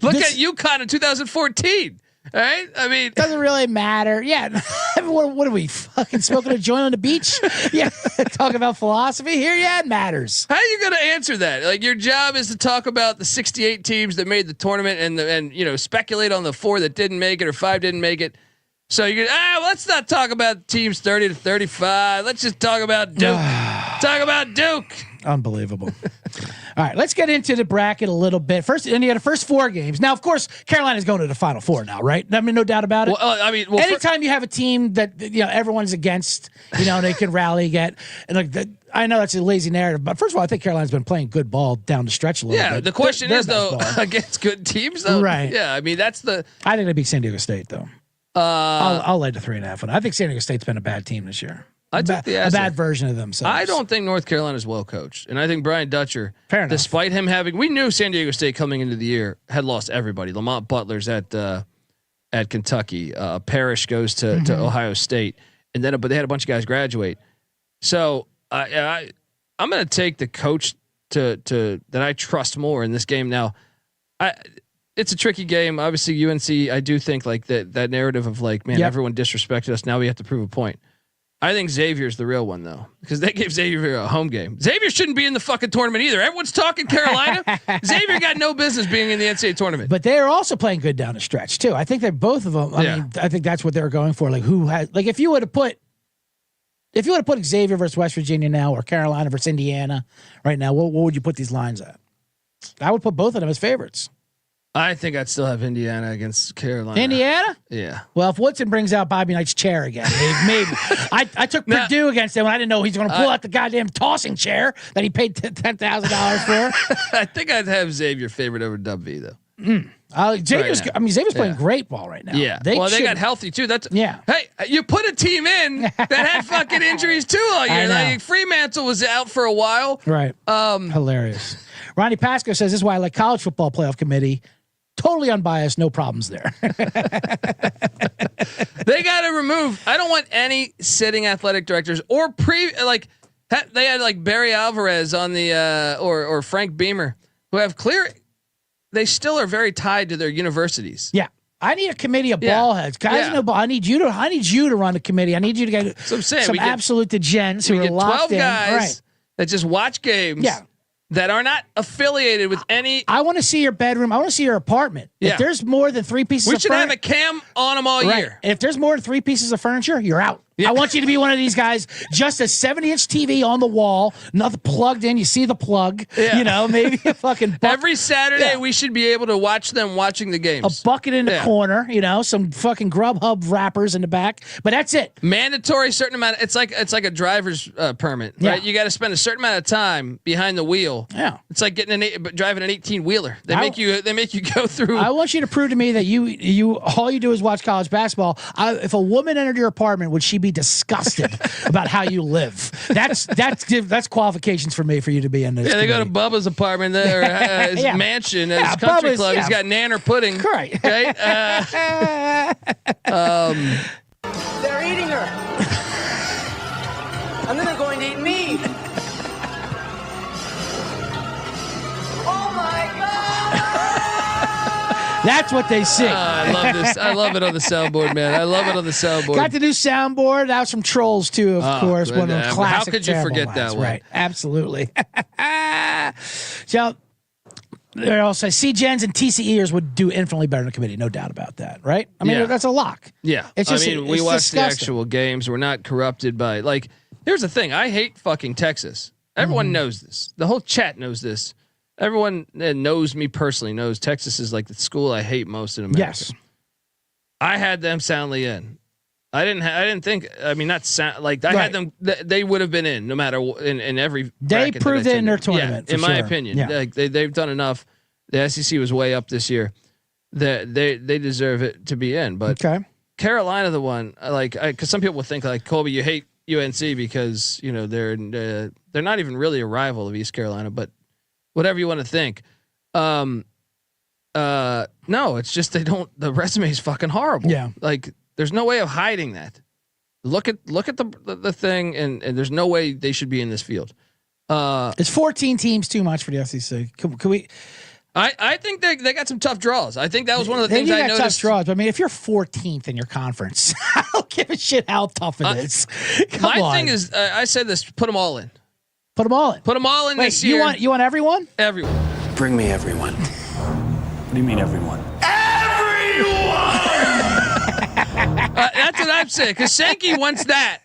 Look at UConn in 2014. All right. I mean, doesn't really matter. Yeah. What are we fucking smoking a joint on the beach? Yeah. Talking about philosophy here. Yeah, it matters. How are you going to answer that? Like your job is to talk about the 68 teams that made the tournament and speculate on the 4 that didn't make it or 5 didn't make it. So you can let's not talk about teams 30 to 35. Let's just talk about Duke. Talk about Duke. Unbelievable. All right, let's get into the bracket a little bit. First, and you had the first 4 games. Now, of course, Carolina's going to the Final Four now, right? I mean, no doubt about it. Well, anytime you have a team that everyone's against, they can rally I know that's a lazy narrative, but first of all, I think Carolina's been playing good ball down the stretch a little bit. Yeah, the question is though, against good teams, though, right? Yeah, I mean that's the. I think they beat San Diego State though. I'll lay the 3.5 on. I think San Diego State's been a bad team this year. A bad version of themselves. I don't think North Carolina's well coached, and I think Brian Dutcher, despite him we knew San Diego State coming into the year had lost everybody. Lamont Butler's at Kentucky. Parrish goes to Ohio State, and then but they had a bunch of guys graduate. So I'm going to take the coach to that I trust more in this game. Now, it's a tricky game. Obviously, UNC. I do think like that narrative of like, man, everyone disrespected us. Now we have to prove a point. I think Xavier's the real one though, because they gave Xavier a home game. Xavier shouldn't be in the fucking tournament either. Everyone's talking Carolina. Xavier got no business being in the NCAA tournament. But they are also playing good down the stretch too. I think they're both of them. I mean, I think that's what they're going for. Like who has if you would have put Xavier versus West Virginia now or Carolina versus Indiana right now, what would you put these lines at? I would put both of them as favorites. I think I'd still have Indiana against Carolina. Indiana? Yeah. Well, if Woodson brings out Bobby Knight's chair again, maybe. I took Purdue against them. I didn't know he's going to pull out the goddamn tossing chair that he paid $10,000 for. I think I'd have Xavier favored over Dub V though. Xavier's playing great ball right now. Yeah. They got healthy too. Hey, you put a team in that had fucking injuries too all year. Like Fremantle was out for a while. Right. Hilarious. Ronnie Pasco says this is why I like college football playoff committee. Totally unbiased, no problems there. They got to remove. I don't want any sitting athletic directors or they had like Barry Alvarez on the or Frank Beamer who have clear. They still are very tied to their universities. Yeah, I need a committee of ball heads, guys. Yeah. I need you to run a committee. I need you to get some absolute degens who are locked 12 guys that just watch games. Yeah. That are not affiliated with any. I want to see your bedroom. I want to see your apartment. Yeah. If there's more than 3 pieces, we should have a cam on them all year. If there's more than 3 pieces of furniture, you're out. Yeah. I want you to be one of these guys. Just a 70-inch TV on the wall, nothing plugged in. You see the plug. Yeah. Maybe a fucking every Saturday we should be able to watch them watching the games. A bucket in the corner. Some fucking Grubhub wrappers in the back. But that's it. Mandatory certain amount. It's like a driver's permit, right? You got to spend a certain amount of time behind the wheel. Yeah. It's like driving an 18-wheeler. They make you go through. I want you to prove to me that you all you do is watch college basketball. If a woman entered your apartment, would she be disgusted about how you live? That's qualifications for me for you to be in this. Yeah, they go to Bubba's apartment there, his mansion, his country club. He's got nanner pudding. Right. Okay. They're eating her, and then they're going to eat me. Oh my God! That's what they sing. I love this. I love it on the soundboard, man. I love it on the soundboard. Got the new soundboard. That was from Trolls too, of course. One of those classic. How could you forget that one? Right. Absolutely. So They all say CGens and TCEers would do infinitely better in the committee, no doubt about that, right? I mean, that's a lock. Yeah, it's just, we watch the actual games. We're not corrupted by like. Here's the thing: I hate fucking Texas. Everyone knows this. The whole chat knows this. Everyone that knows me personally knows Texas is like the school I hate most in America. Yes, I had them soundly in. I didn't think. I mean, not sound like I had them. They would have been in no matter in every. They proved it in their tournament. Yeah, in my opinion, like they've done enough. The SEC was way up this year. That they deserve it to be in. But Carolina, the one because some people will think like Colby, you hate UNC because they're not even really a rival of East Carolina, but whatever you want to think. No, it's just the resume is fucking horrible. Yeah, like. There's no way of hiding that. Look at the thing, and there's no way they should be in this field. Is 14 teams too much for the SEC? Can we? I think they got some tough draws. I think that was one of the things I noticed. Tough draws, but I mean, if you're 14th in your conference, I don't give a shit how tough it is. My thing is, I said this: put them all in. Put them all in. Put them all in this year. You want everyone? Everyone. Bring me everyone. What do you mean everyone? That's what I'm saying. Because Sankey wants that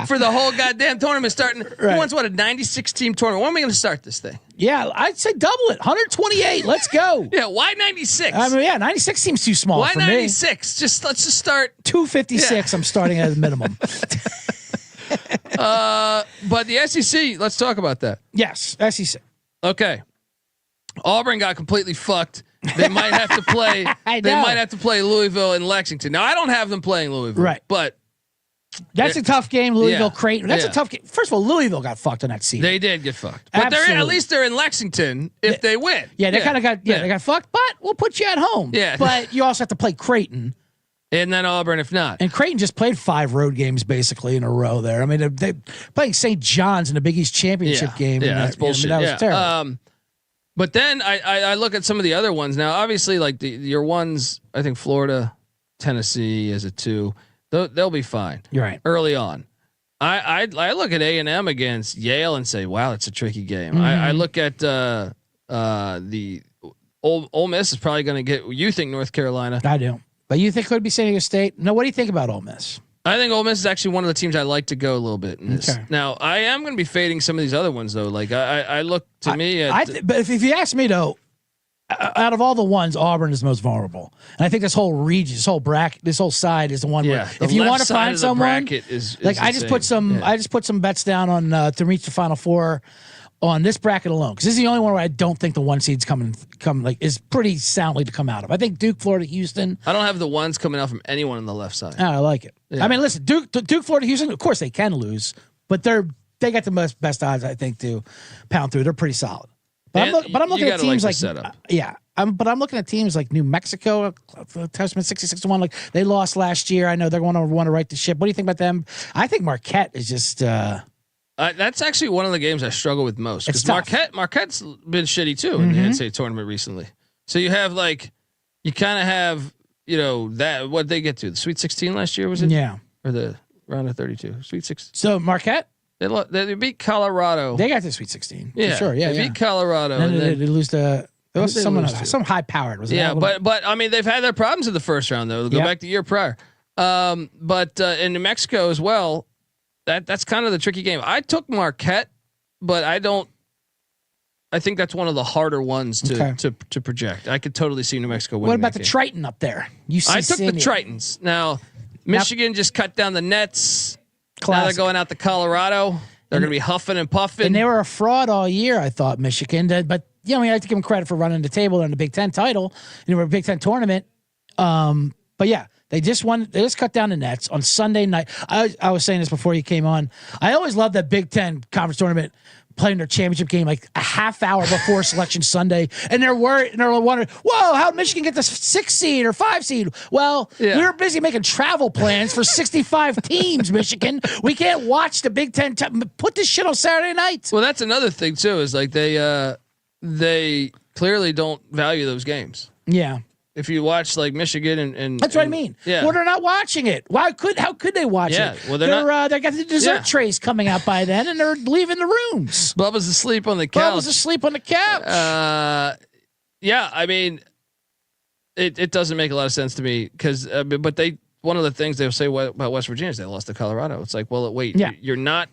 for the whole goddamn tournament starting. He wants a 96 team tournament. When am I going to start this thing? Yeah, I'd say double it. 128. Let's go. Yeah, why 96? I mean, 96 seems too small for me. Why 96? Let's just start 256. I'm starting at a minimum. But the SEC. Let's talk about that. Yes, SEC. Okay. Auburn got completely fucked. They might have to play. They might have to play Louisville and Lexington. Now I don't have them playing Louisville, right? But that's a tough game. Louisville, Creighton. That's a tough game. First of all, Louisville got fucked on that season. They did get fucked, but at least they're in Lexington if they win. Yeah, they kind of got. Yeah, they got fucked. But we'll put you at home. Yeah, but you also have to play Creighton. And then Auburn, if not. And Creighton just played 5 road games basically in a row there. I mean, they playing St. John's in the Big East championship game. Yeah, that's bullshit. That was terrible. But then I look at some of the other ones now. Obviously, like your ones, I think Florida, Tennessee is a 2. They'll be fine. You're right. Early on, I look at A&M against Yale and say, wow, it's a tricky game. Mm-hmm. I look at the Ole Miss is probably going to get. You think North Carolina? I do, but you think could be San Diego State? No, what do you think about Ole Miss? I think Ole Miss is actually one of the teams I like to go a little bit in this. Okay. Now, I am going to be fading some of these other ones though. Like I look to me at. But if you ask me though, out of all the ones, Auburn is the most vulnerable, and I think this whole region, this whole bracket, this whole side is the one where if you want to find someone, is like I just put some, I just put some bets down on to reach the Final Four on this bracket alone because this is the only one where I don't think the 1 seed's come like is pretty soundly to come out of. I think Duke, Florida, Houston. I don't have the ones coming out from anyone on the left side. Oh, I like it. Yeah. I mean, listen, Duke, Florida, Houston. Of course, they can lose, but they got the best odds I think to pound through. They're pretty solid. But I'm looking at teams like I'm looking at teams like New Mexico, Testament 66-1. Like they lost last year. I know they're going to want to right the ship. What do you think about them? I think Marquette is just. That's actually one of the games I struggle with most because Marquette's been shitty too in the NCAA tournament recently. So you have you kind of have that what they get to the Sweet 16 last year was it? Yeah, or the round of 32 Sweet 16. So Marquette they beat Colorado. They got to Sweet 16. Yeah, for sure. Yeah, they beat Colorado and then they lose to. There was some high powered. Was but I mean they've had their problems in the first round though. They'll go back the year prior. But in New Mexico as well. That's kind of the tricky game. I took Marquette, but I think that's one of the harder ones to project. I could totally see New Mexico winning. What about the Triton up there? I took the Tritons. Now, Michigan just cut down the nets. Classic. Now they're going out to Colorado. They're going to be huffing and puffing. And they were a fraud all year, I thought, Michigan. But I mean, I have to give them credit for running the table in the Big Ten title, a Big Ten tournament. But yeah. They just cut down the nets on Sunday night. I was saying this before you came on. I always love that Big Ten conference tournament playing their championship game like a half hour before Selection Sunday, and they're wondering, "Whoa, how'd Michigan get the 6 seed or 5 seed?" Well, we were busy making travel plans for 65 teams. Michigan, we can't watch the Big Ten. Put this shit on Saturday night. Well, that's another thing too. Is like they clearly don't value those games. Yeah. If you watch like Michigan and that's what I mean. Yeah. Well, they're not watching it. How could they watch it? Well, they got the dessert trays coming out by then, and they're leaving the rooms. Bubba's asleep on the couch. yeah, I mean, it doesn't make a lot of sense to me because, but one of the things they'll say about West Virginia is they lost to Colorado. It's like, well, wait, you're not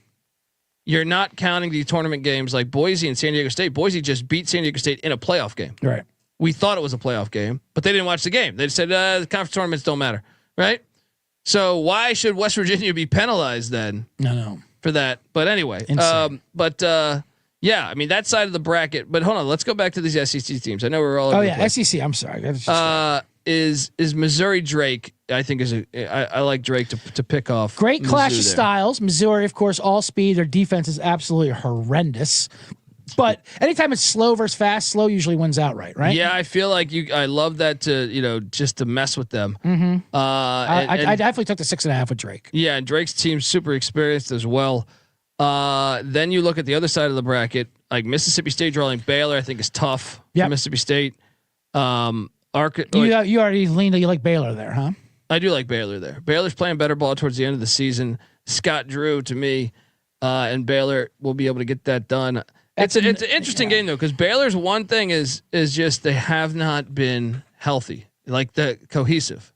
counting the tournament games like Boise and San Diego State. Boise just beat San Diego State in a playoff game. Right. We thought it was a playoff game, but they didn't watch the game. They said the conference tournaments don't matter, right? So why should West Virginia be penalized then? No. For that. But anyway, yeah, I mean that side of the bracket. But hold on, let's go back to these SEC teams. I know we're all. Oh yeah, SEC. I'm sorry. Is Missouri Drake? I think I like Drake to pick off. Great clash of there. styles. Missouri, of course, all speed. Their defense is absolutely horrendous. But anytime it's slow versus fast, slow usually wins outright, right? Yeah, I feel like I love that just to mess with them. Mm-hmm. I definitely took the 6.5 with Drake. Yeah, and Drake's team's super experienced as well. Then you look at the other side of the bracket, like Mississippi State drawing Baylor. I think is tough for Mississippi State. You already leaned that you like Baylor there, huh? I do like Baylor there. Baylor's playing better ball towards the end of the season. Scott Drew to me, and Baylor will be able to get that done. It's an interesting game though, because Baylor's one thing is just they have not been healthy, like the cohesive.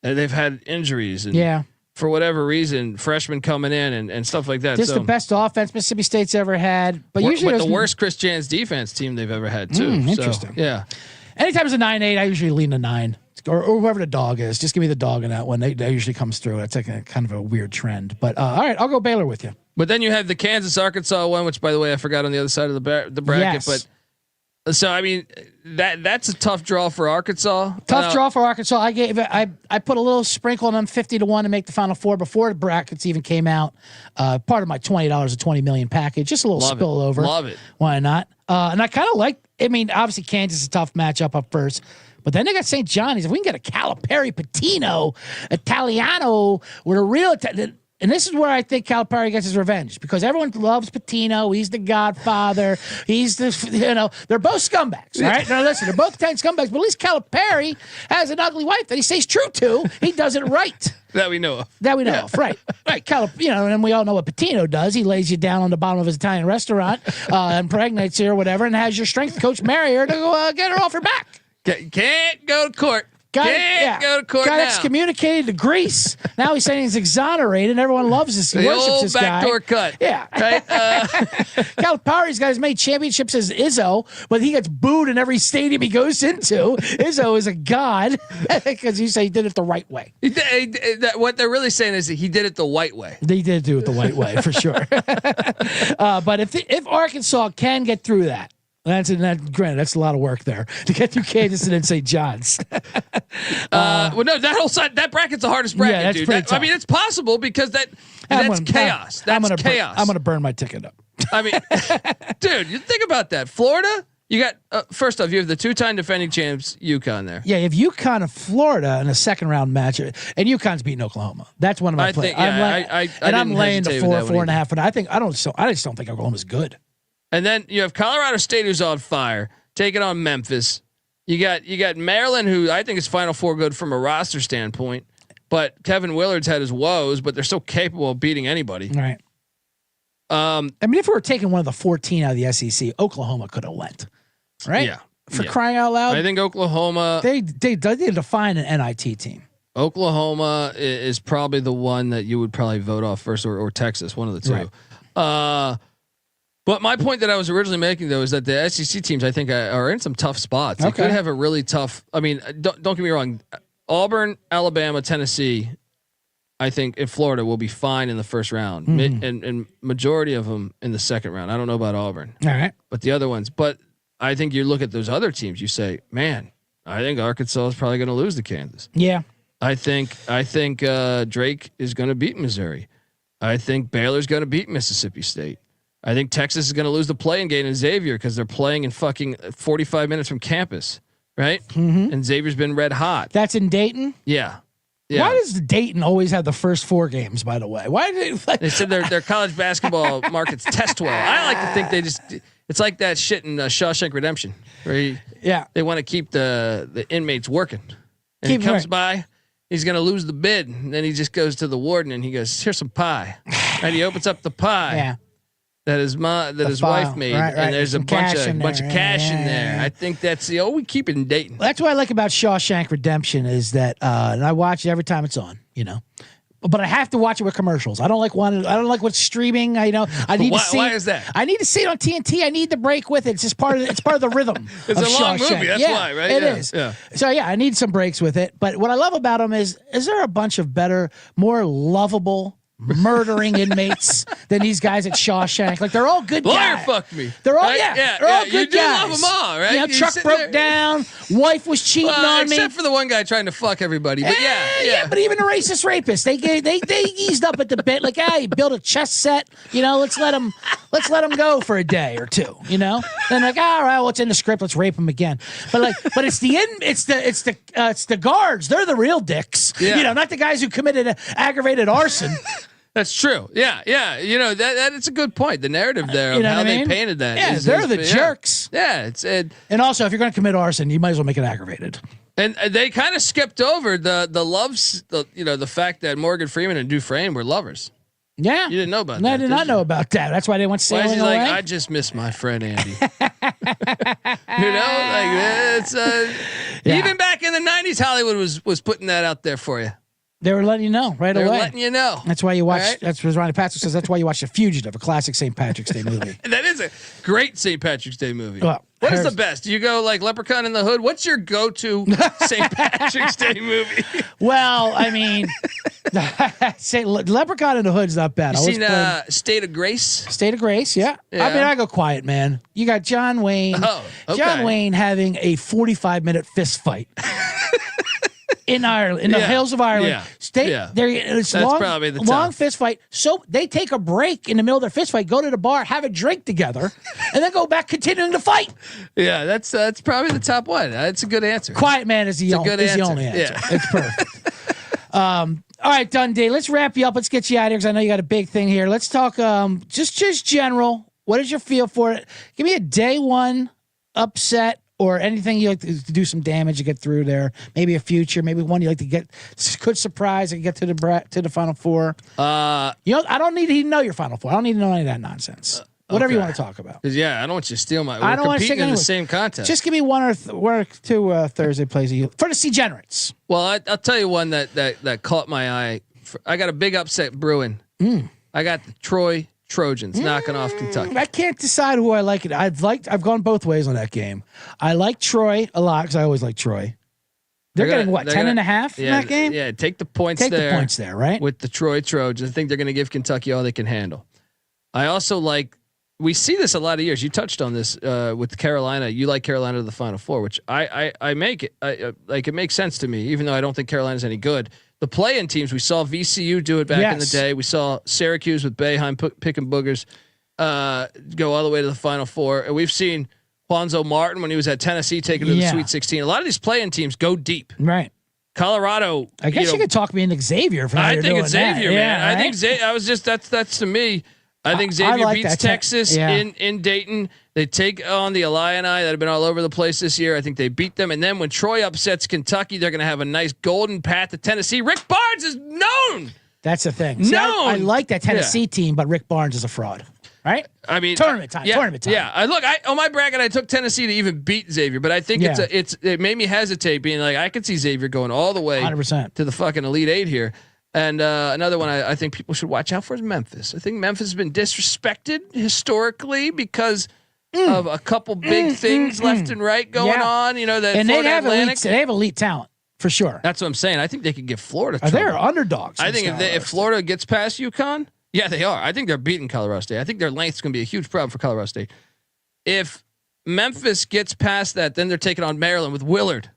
And they've had injuries and for whatever reason, freshmen coming in and stuff like that. Just the best offense Mississippi State's ever had, but usually the worst Chris Jans defense team they've ever had too. Interesting. So, yeah. Anytime it's a 9-8, I usually lean to 9 or whoever the dog is. Just give me the dog in that one. They usually comes through. That's like a kind of a weird trend, but all right, I'll go Baylor with you. But then you have the Kansas Arkansas one, which by the way I forgot on the other side of the bracket. Yes. But so I mean that's a tough draw for Arkansas. Tough draw for Arkansas. I put a little sprinkle on them 50-1 to make the Final Four before the brackets even came out. Part of my $20 to $20 million package. Just a little spillover. Love it. Why not? And I kind of like. I mean, obviously Kansas is a tough matchup up first. But then they got St. Johnny's. If we can get a Calipari Patino Italiano with a real. And this is where I think Calipari gets his revenge because everyone loves Patino. He's the Godfather. He's the, they're both scumbags. All right. Now listen, they're both 10 scumbags, but at least Calipari has an ugly wife that he stays true to. He does it right. That we know of. Right. Right. And we all know what Patino does. He lays you down on the bottom of his Italian restaurant, impregnates you or whatever, and has your strength coach marry her to go get her off her back. Can't go to court. Can't go to court got now. excommunicated to Greece. Now he's saying he's exonerated. Everyone loves this. He worships this guy. The old backdoor cut. Yeah. Right? Calipari's guys made championships as Izzo, but he gets booed in every stadium he goes into. Izzo is a god because you say he did it the right way. What they're really saying is that he did it the white way. They did do it the white way for sure. But if Arkansas can get through that, granted, that's a lot of work there to get through Kansas and then St. John's. Well, no, that whole side, that bracket's the hardest bracket, dude. I mean, it's possible because that's chaos. That's chaos. I'm going to burn my ticket up. I mean, dude, you think about that. Florida, you got, first off, you have the 2-time defending champs, UConn there. Yeah, if UConn and Florida in a second round match, and UConn's beating Oklahoma. That's one of my plays. I'm laying the 4.5, but I just don't think Oklahoma's good. And then you have Colorado State, who's on fire, taking on Memphis. You got Maryland, who I think is Final Four good from a roster standpoint, but Kevin Willard's had his woes, but they're still capable of beating anybody. Right. I mean, if we were taking one of the 14 out of the SEC, Oklahoma could have went. Right. Yeah. For crying out loud. I think Oklahoma. They define an NIT team. Oklahoma is probably the one that you would probably vote off first, or Texas, one of the two. Right. But my point that I was originally making though is that the SEC teams I think are in some tough spots. They could have a really tough. I mean, don't get me wrong. Auburn, Alabama, Tennessee, I think in Florida will be fine in the first round, and majority of them in the second round. I don't know about Auburn, all right, but the other ones. But I think you look at those other teams, you say, man, I think Arkansas is probably going to lose to Kansas. Yeah, I think Drake is going to beat Missouri. I think Baylor's going to beat Mississippi State. I think Texas is going to lose the play-in game in Xavier because they're playing in fucking 45 minutes from campus, right? Mm-hmm. And Xavier's been red hot. That's in Dayton? Yeah. Why does Dayton always have the first 4 games, by the way? Why did they said their college basketball markets test well. I like to think it's like that shit in Shawshank Redemption where they want to keep the inmates working. And he comes by, he's going to lose the bid. And then he just goes to the warden and he goes, here's some pie. And he opens up the pie. Yeah. that his file. wife made, Right. and there's a Some bunch cash of in there. cash in Yeah, there. yeah. I think that's we keep it in Dayton. That's what I like about Shawshank Redemption is that, and I watch it every time it's on, but I have to watch it with commercials. I don't like what's streaming. I need to see. Why is that? I need to see it on TNT. I need the break with it. It's just part of the rhythm. It's of a long Shawshank. movie. That's why, right? It is. Yeah. So yeah, I need some breaks with it. But what I love about them is there a bunch of better, more lovable murdering inmates than these guys at Shawshank? Like they're all good Lawyer guys. fuck me. They're all right? they're all good You do guys. love them all, right? You truck sit broke there- down. Wife was cheating on me. Except for the one guy trying to fuck everybody. But yeah. But even the racist rapists, they eased up at the bit. Like, he built a chess set. Let's let him go for a day or two. Then like, all right, well, it's in the script. Let's rape him again. But it's the guards. They're the real dicks. Yeah. Not the guys who committed aggravated arson. That's true. Yeah. That it's a good point. The narrative there of You know how what I they mean? painted that. Yeah, they're the jerks. Yeah, And also, if you're going to commit arson, you might as well make it aggravated. and they kind of skipped over the loves, the fact that Morgan Freeman and Dufresne were lovers. Yeah, You didn't know about No, that. I did not know about that. That's why they went Why is sailing he away. like, I just miss my friend Andy? It's Yeah. even back in the 90s, Hollywood was putting that out there for you. They were letting you know right They're away. letting you know. That's why you watch. Right? That's what Ronnie Patrick says. That's why you watch The Fugitive, a classic St. Patrick's Day movie. That is a great St. Patrick's Day movie. Well, what is the best? Do you go like Leprechaun in the Hood? What's your go-to St. Patrick's Day movie? Well, I mean, say Leprechaun in the Hood's not bad. You I always seen play State of Grace? State of Grace? Yeah. Yeah. I mean, I go quiet, man. You got John Wayne. Oh, okay. John Wayne having a 45-minute fist fight. In Ireland, in the hills of Ireland, Yeah. It's That's long, probably the long top. fist fight. So they take a break in the middle of their fist fight, go to the bar, have a drink together, and then go back continuing to fight. Yeah, that's probably the top one. That's a good answer. Quiet man is the only answer. Yeah. It's perfect. All right, Dundee, let's wrap you up. Let's get you out of here because I know you got a big thing here. Let's talk just general. What is your feel for it? Give me a day one upset or anything you like to do some damage to get through there. Maybe a future, maybe one you like to get could surprise and get to the Final Four. I don't need to know your Final Four. I don't need to know any of that nonsense. Whatever you want to talk about. Because I don't want you to steal my. I don't want to competing in anyway. the same contest. Just give me one or two Thursday plays for the Degenerates. Well, I'll tell you one that caught my eye. I got a big upset brewing. I got the Troy Trojans knocking off Kentucky. I can't decide who I like it. I've gone both ways on that game. I like Troy a lot because I always like Troy. They're getting what, 10.5 in that game? Yeah, take the points Take there. the points there, right? With the Troy Trojans. I think they're going to give Kentucky all they can handle. I also we see this a lot of years. You touched on this with Carolina. You like Carolina to the Final Four, which I make it. It makes sense to me, even though I don't think Carolina's any good. The play-in teams, we saw VCU do it back in the day. We saw Syracuse with Boeheim picking boogers go all the way to the Final Four. And we've seen Juanzo Martin when he was at Tennessee taking to the Sweet 16. A lot of these play-in teams go deep. Right. Colorado. I guess you could talk me into Xavier for I think it's Xavier, man. Right? I think that's to me. I think Xavier like beats that. Texas in Dayton. They take on the Illini that have been all over the place this year. I think they beat them. And then when Troy upsets Kentucky, they're going to have a nice golden path to Tennessee. Rick Barnes is known. That's the thing. See, I like that Tennessee team, but Rick Barnes is a fraud. Right? I mean, tournament time. Yeah. On my bracket, I took Tennessee to even beat Xavier, but I think it made me hesitate, being like, I could see Xavier going all the way 100%. to the fucking Elite Eight here. And another one I think people should watch out for is Memphis. I think Memphis has been disrespected historically because of a couple big things left and right going on. You know, that and Florida they have elite talent for sure. That's what I'm saying. I think they could give Florida trouble. They're underdogs. I think if Florida gets past UConn, yeah, they are. I think they're beating Colorado State. I think their length is going to be a huge problem for Colorado State. If Memphis gets past that, then they're taking on Maryland with Willard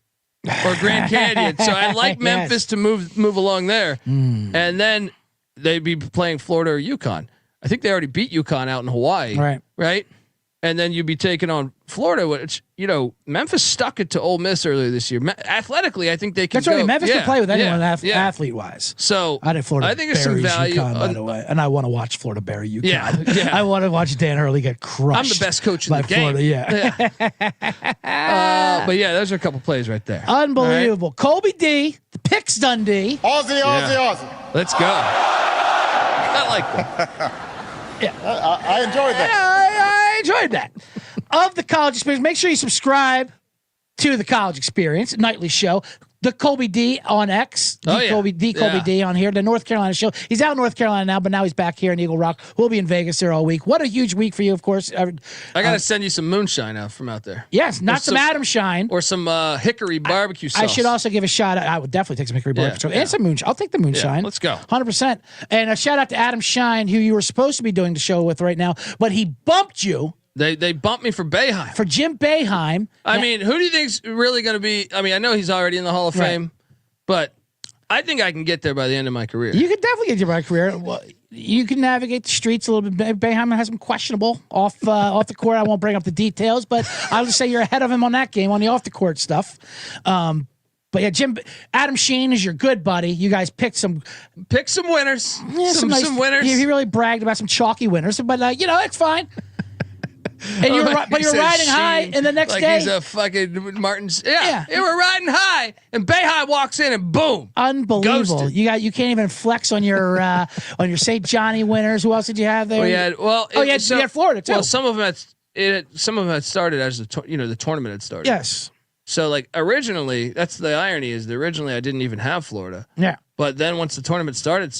or Grand Canyon. So I like Memphis to move along there. And then they'd be playing Florida or UConn. I think they already beat UConn out in Hawaii. Right. And then you'd be taking on Florida, which, Memphis stuck it to Ole Miss earlier this year. Athletically, I think they can. That's right. Memphis can play with anyone athlete wise. So I think Florida. I think there's some value UConn, by the way, and I want to watch Florida bury UConn. Yeah. I want to watch Dan Hurley get crushed. I'm the best coach in the game. Florida, but those are a couple plays right there. Unbelievable. Right. Colby D, the picks Dundee. Aussie. Let's go. I like that. Yeah. I enjoyed that. I enjoyed that. Of the College Experience, make sure you subscribe to the College Experience nightly show. The Colby D on X. Colby D on here. The North Carolina show. He's out in North Carolina now, but now he's back here in Eagle Rock. We'll be in Vegas there all week. What a huge week for you, of course. I got to send you some moonshine out from out there. Yes, not some Adam Shine. Or some hickory barbecue sauce. I should also give a shout out. I would definitely take some hickory barbecue sauce and some moonshine. I'll take the moonshine. Yeah, let's go. 100%. And a shout out to Adam Shine, who you were supposed to be doing the show with right now, but he bumped you. They bumped me for Boeheim. For Jim Boeheim. I mean, who do you think's really going to be? I mean, I know he's already in the Hall of Fame, but I think I can get there by the end of my career. You can definitely get there by career. Well, you can navigate the streets a little bit. Boeheim has some questionable off the court. I won't bring up the details, but I'll just say you're ahead of him on that game on the off the court stuff. But yeah, Adam Sheen is your good buddy. You guys picked some winners. Yeah, some winners. He really bragged about some chalky winners, but it's fine. And you're riding high, and the next day he's a fucking Martin's. Yeah, you were riding high, and Boeheim walks in, and boom, unbelievable. Ghosted. You can't even flex on your St. Johnny winners. Who else did you have there? You had Florida too. Well, some of them had started as the tournament had started. Yes. So like originally, that's the irony is that originally I didn't even have Florida. Yeah. But then once the tournament started,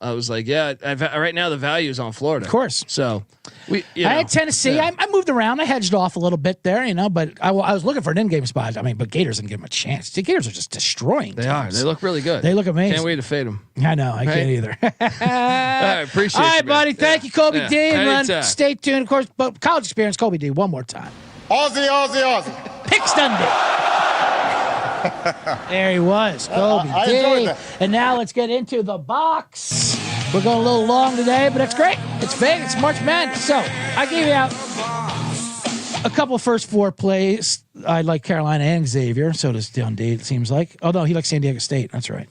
I was like, right now the value is on Florida. Of course. So I had Tennessee. Yeah. I moved around. I hedged off a little bit there, but I was looking for an in-game spot. I mean, but Gators didn't give them a chance. The Gators are just destroying teams. They are. They look really good. They look amazing. Can't wait to fade them. I know. I can't either. All right, appreciate it. All right, buddy. Thank you, Colby D. Anytime. Stay tuned. Of course, but College Experience, Colby D. One more time. Aussie, Aussie, Aussie. Picks Dundee. There he was, Colby I D. enjoyed that. And now let's get into the box. We're going a little long today, but that's great. It's Vegas, it's March Madness. So I gave you out a couple of first four plays. I like Carolina and Xavier. So does Dundee, it seems like. Oh, no, he likes San Diego State. That's right.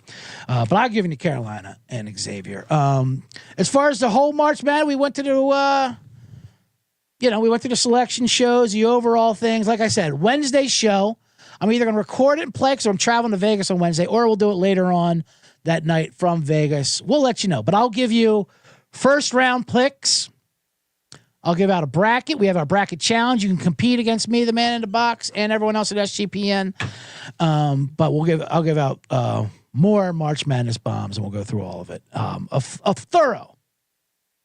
But I've given you Carolina and Xavier. As far as the whole March Madness, we went to the... we went through the selection shows, the overall things. Like I said, Wednesday's show, I'm either going to record it and play because I'm traveling to Vegas on Wednesday, or we'll do it later on that night from Vegas. We'll let you know. But I'll give you first round picks. I'll give out a bracket. We have our bracket challenge. You can compete against me, the man in the box, and everyone else at SGPN. But I'll give out more March Madness bombs, and we'll go through all of it. A thorough.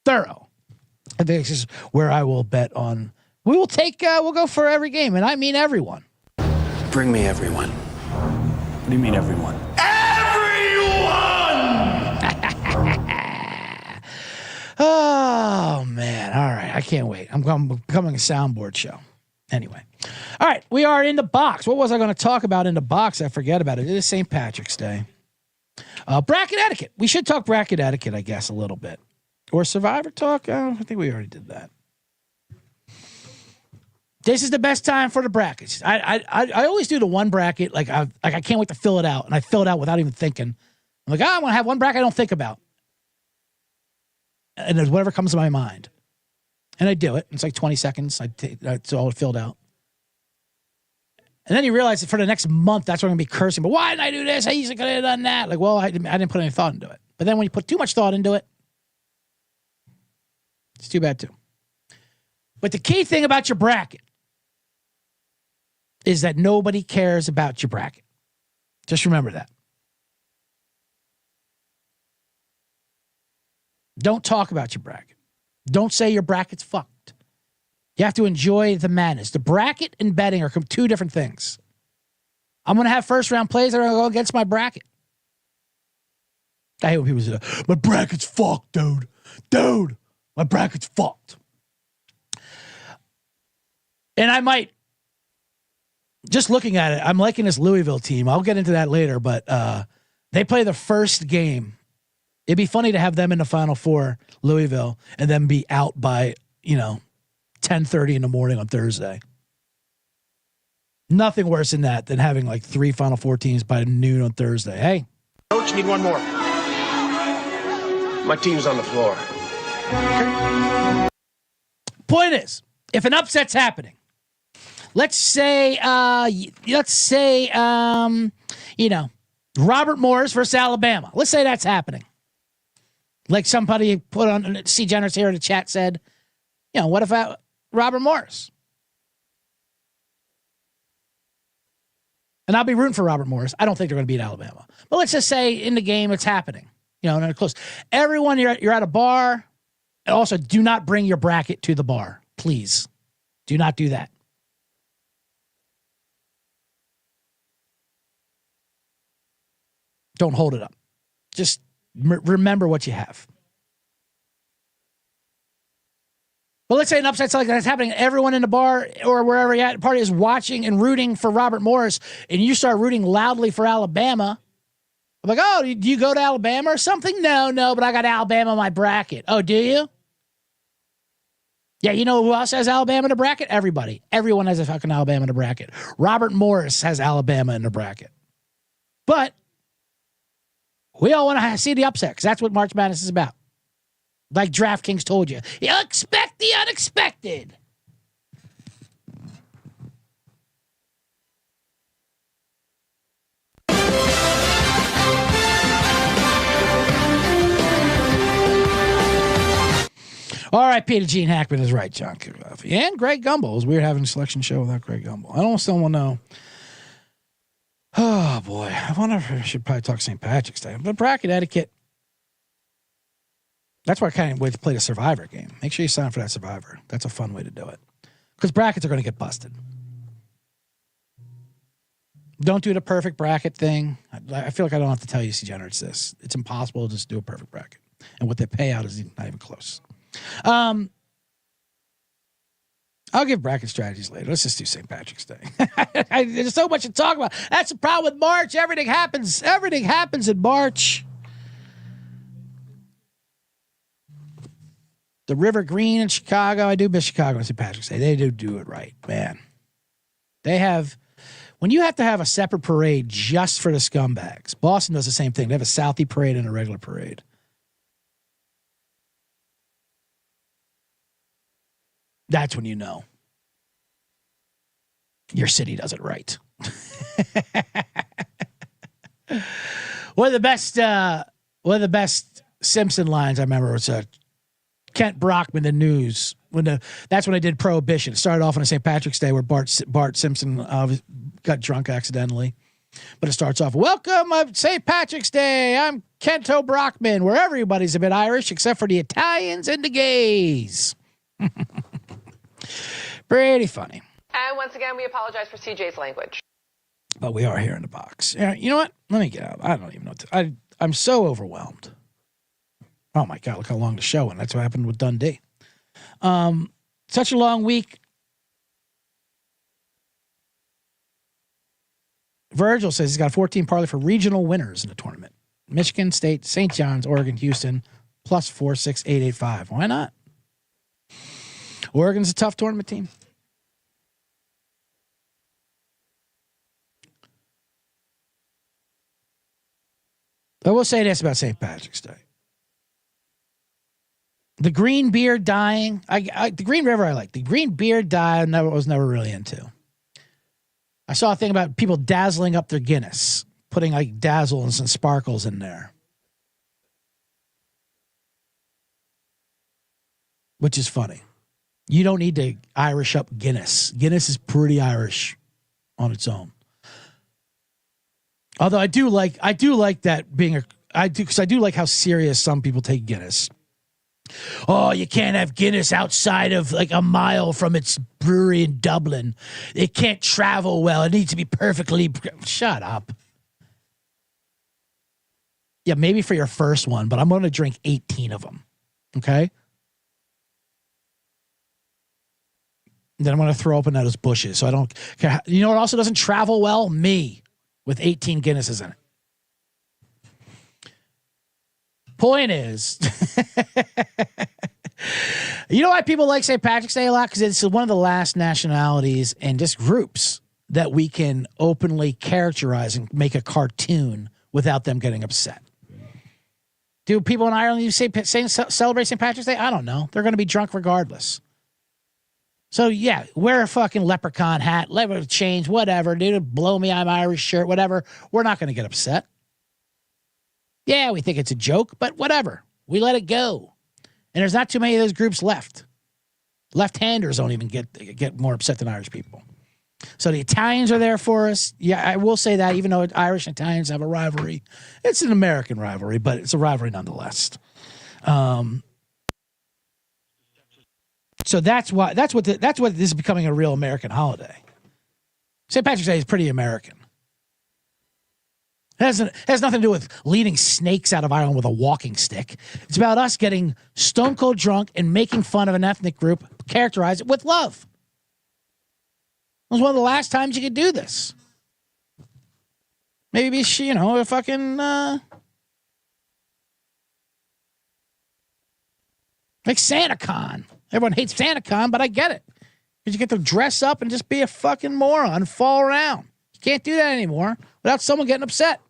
I think this is where I will bet on. We'll go for every game, and I mean everyone. Bring me everyone. What do you mean everyone? Oh, man. All right. I can't wait. I'm becoming a soundboard show. Anyway. All right. We are in the box. What was I going to talk about in the box? I forget about it. It is St. Patrick's Day. Bracket etiquette. We should talk bracket etiquette, I guess, a little bit. Or Survivor talk. I think we already did that. This is the best time for the brackets. I always do the one bracket. Like I can't wait to fill it out. And I fill it out without even thinking. I'm like, I want to have one bracket I don't think about. And there's whatever comes to my mind. And I do it. It's like 20 seconds. It's all filled out. And then you realize that for the next month, that's what I'm going to be cursing. But why didn't I do this? I usually could have done that. Like, well, I didn't put any thought into it. But then when you put too much thought into it, it's too bad too. But the key thing about your bracket is that nobody cares about your bracket. Just remember that. Don't talk about your bracket. Don't say your bracket's fucked. You have to enjoy the madness. The bracket and betting are two different things. I'm going to have first round plays that are going to go against my bracket. I hate when people say, my bracket's fucked, dude. Dude, my bracket's fucked. And I might, just looking at it, I'm liking this Louisville team. I'll get into that later, but they play the first game. It'd be funny to have them in the Final Four, Louisville, and then be out by, 10:30 in the morning on Thursday. Nothing worse than that than having like 3 Final Four teams by noon on Thursday. Hey. Coach, need one more. My team's on the floor. Point is, if an upset's happening, let's say, Robert Morris versus Alabama. Let's say that's happening. Like somebody put on, C. Generous here in the chat said, what if Robert Morris? And I'll be rooting for Robert Morris. I don't think they're going to beat Alabama. But let's just say in the game it's happening. And they're close. Everyone, you're at a bar. And also, do not bring your bracket to the bar. Please. Do not do that. Don't hold it up. Just remember what you have. But let's say an upset like that's happening. Everyone in the bar or wherever you're at, the party is watching and rooting for Robert Morris, and you start rooting loudly for Alabama. I'm like, oh, do you go to Alabama or something? No, but I got Alabama in my bracket. Oh, do you? Yeah, you know who else has Alabama in the bracket? Everybody. Everyone has a fucking Alabama in the bracket. Robert Morris has Alabama in the bracket. But we all want to see the upset because that's what March Madness is about. Like DraftKings told you. You expect the unexpected. R.I.P. to Gene Hackman is right, John Kugoff. And Greg Gumbel. It was weird having a selection show without Greg Gumbel. I don't still want to know. Oh, boy. I wonder if I should probably talk St. Patrick's Day. But bracket etiquette. That's why I can't wait to play the Survivor game. Make sure you sign up for that Survivor. That's a fun way to do it. Because brackets are going to get busted. Don't do the perfect bracket thing. I feel like I don't have to tell you, C. Generous, this. It's impossible to just do a perfect bracket. And what they pay out is not even close. I'll give bracket strategies later. Let's just do St. Patrick's Day. There's so much to talk about. That's the problem with March. Everything happens in March. The River Green in Chicago. I do miss Chicago on St. Patrick's Day. They do it right, man. They have, when you have to have a separate parade just for the scumbags. Boston does the same thing. They have a Southie parade and a regular parade. That's when you know your city does it right. One of the best Simpson lines I remember was Kent Brockman, the news. That's when I did Prohibition. It started off on a St. Patrick's Day where Bart Simpson got drunk accidentally. But it starts off, welcome St. Patrick's Day. I'm Kento Brockman, where everybody's a bit Irish except for the Italians and the gays. Pretty funny. And once again, we apologize for CJ's language. But we are here in the box. You know what? Let me get out. I don't even know what I'm so overwhelmed. Oh my God, look how long the show went. That's what happened with Dundee. Such a long week. Virgil says he's got a 14 parlay for regional winners in the tournament. Michigan State, St. John's, Oregon, Houston, plus 46885. Why not? Oregon's a tough tournament team. I will say this about St. Patrick's Day. The green beer dying. The Green River I like. The green beer dye I was never really into. I saw a thing about people dazzling up their Guinness, putting like dazzles and sparkles in there. Which is funny. You don't need to Irish up Guinness. Guinness is pretty Irish on its own. Although I do like that being because I do like how serious some people take Guinness. Oh, you can't have Guinness outside of like a mile from its brewery in Dublin. It can't travel well. It needs to be perfectly. Shut up. Yeah, maybe for your first one, but I'm going to drink 18 of them. Okay. Then I'm going to throw open those bushes. So I don't care. You know what also doesn't travel well? Me with 18 Guinnesses in it. Point is, you know why people like St. Patrick's Day a lot? Because it's one of the last nationalities and just groups that we can openly characterize and make a cartoon without them getting upset. Do people in Ireland celebrate St. Patrick's Day? I don't know. They're going to be drunk regardless. So, yeah, wear a fucking leprechaun hat, let it change, whatever. Dude, blow me, I'm Irish shirt, whatever. We're not going to get upset. Yeah, we think it's a joke, but whatever. We let it go. And there's not too many of those groups left. Left-handers don't even get more upset than Irish people. So the Italians are there for us. Yeah, I will say that, even though Irish and Italians have a rivalry, it's an American rivalry, but it's a rivalry nonetheless. So that's what this is becoming a real American holiday. St. Patrick's Day is pretty American. It has nothing to do with leading snakes out of Ireland with a walking stick. It's about us getting stone cold drunk and making fun of an ethnic group, characterize it with love. It was one of the last times you could do this. Maybe, a fucking, like SantaCon. Everyone hates SantaCon, but I get it. Because you get to dress up and just be a fucking moron and fall around. You can't do that anymore without someone getting upset.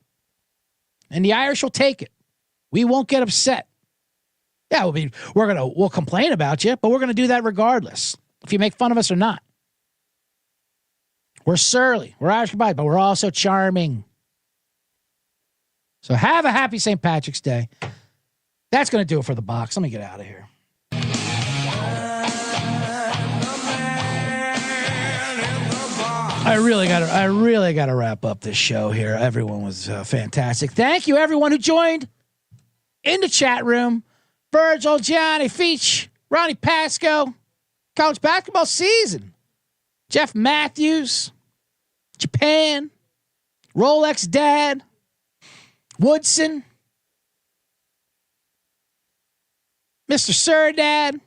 And the Irish will take it. We won't get upset. Yeah, we'll complain about you, but we're gonna do that regardless, if you make fun of us or not. We're surly. We're Irish goodbye, but we're also charming. So have a happy St. Patrick's Day. That's gonna do it for the box. Let me get out of here. I really got to wrap up this show here. Everyone was fantastic. Thank you, everyone who joined in the chat room. Virgil, Johnny, Feach, Ronnie Pasco, college basketball season. Jeff Matthews, Japan, Rolex Dad, Woodson, Mr. Sir Dad,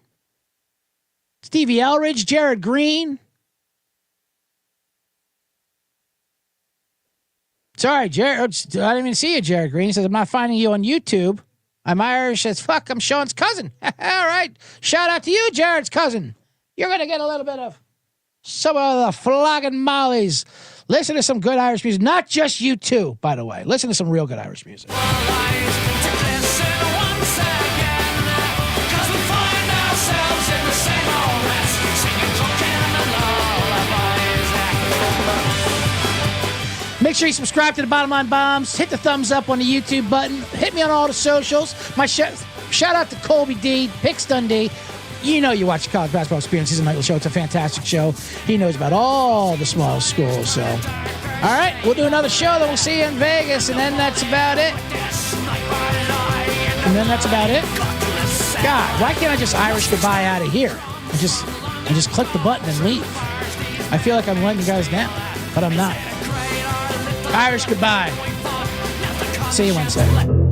Stevie Elridge, Jared Green. Sorry, Jared. I didn't even see you, Jared Green. He says, I'm not finding you on YouTube. I'm Irish as fuck. I'm Sean's cousin. All right. Shout out to you, Jared's cousin. You're going to get a little bit of some of the flogging mollies. Listen to some good Irish music. Not just you two, by the way. Listen to some real good Irish music. Make sure you subscribe to the Bottom Line Bombs. Hit the thumbs up on the YouTube button. Hit me on all the socials. My shout out to Colby D, Picks Dundee. You know you watch the College Basketball Experience. He's a nightly show. It's a fantastic show. He knows about all the small schools. So, all right, we'll do another show. Then we'll see you in Vegas, and then that's about it. God, why can't I just Irish goodbye out of here? I just click the button and leave. I feel like I'm letting you guys down, but I'm not. Irish goodbye. See you Wednesday.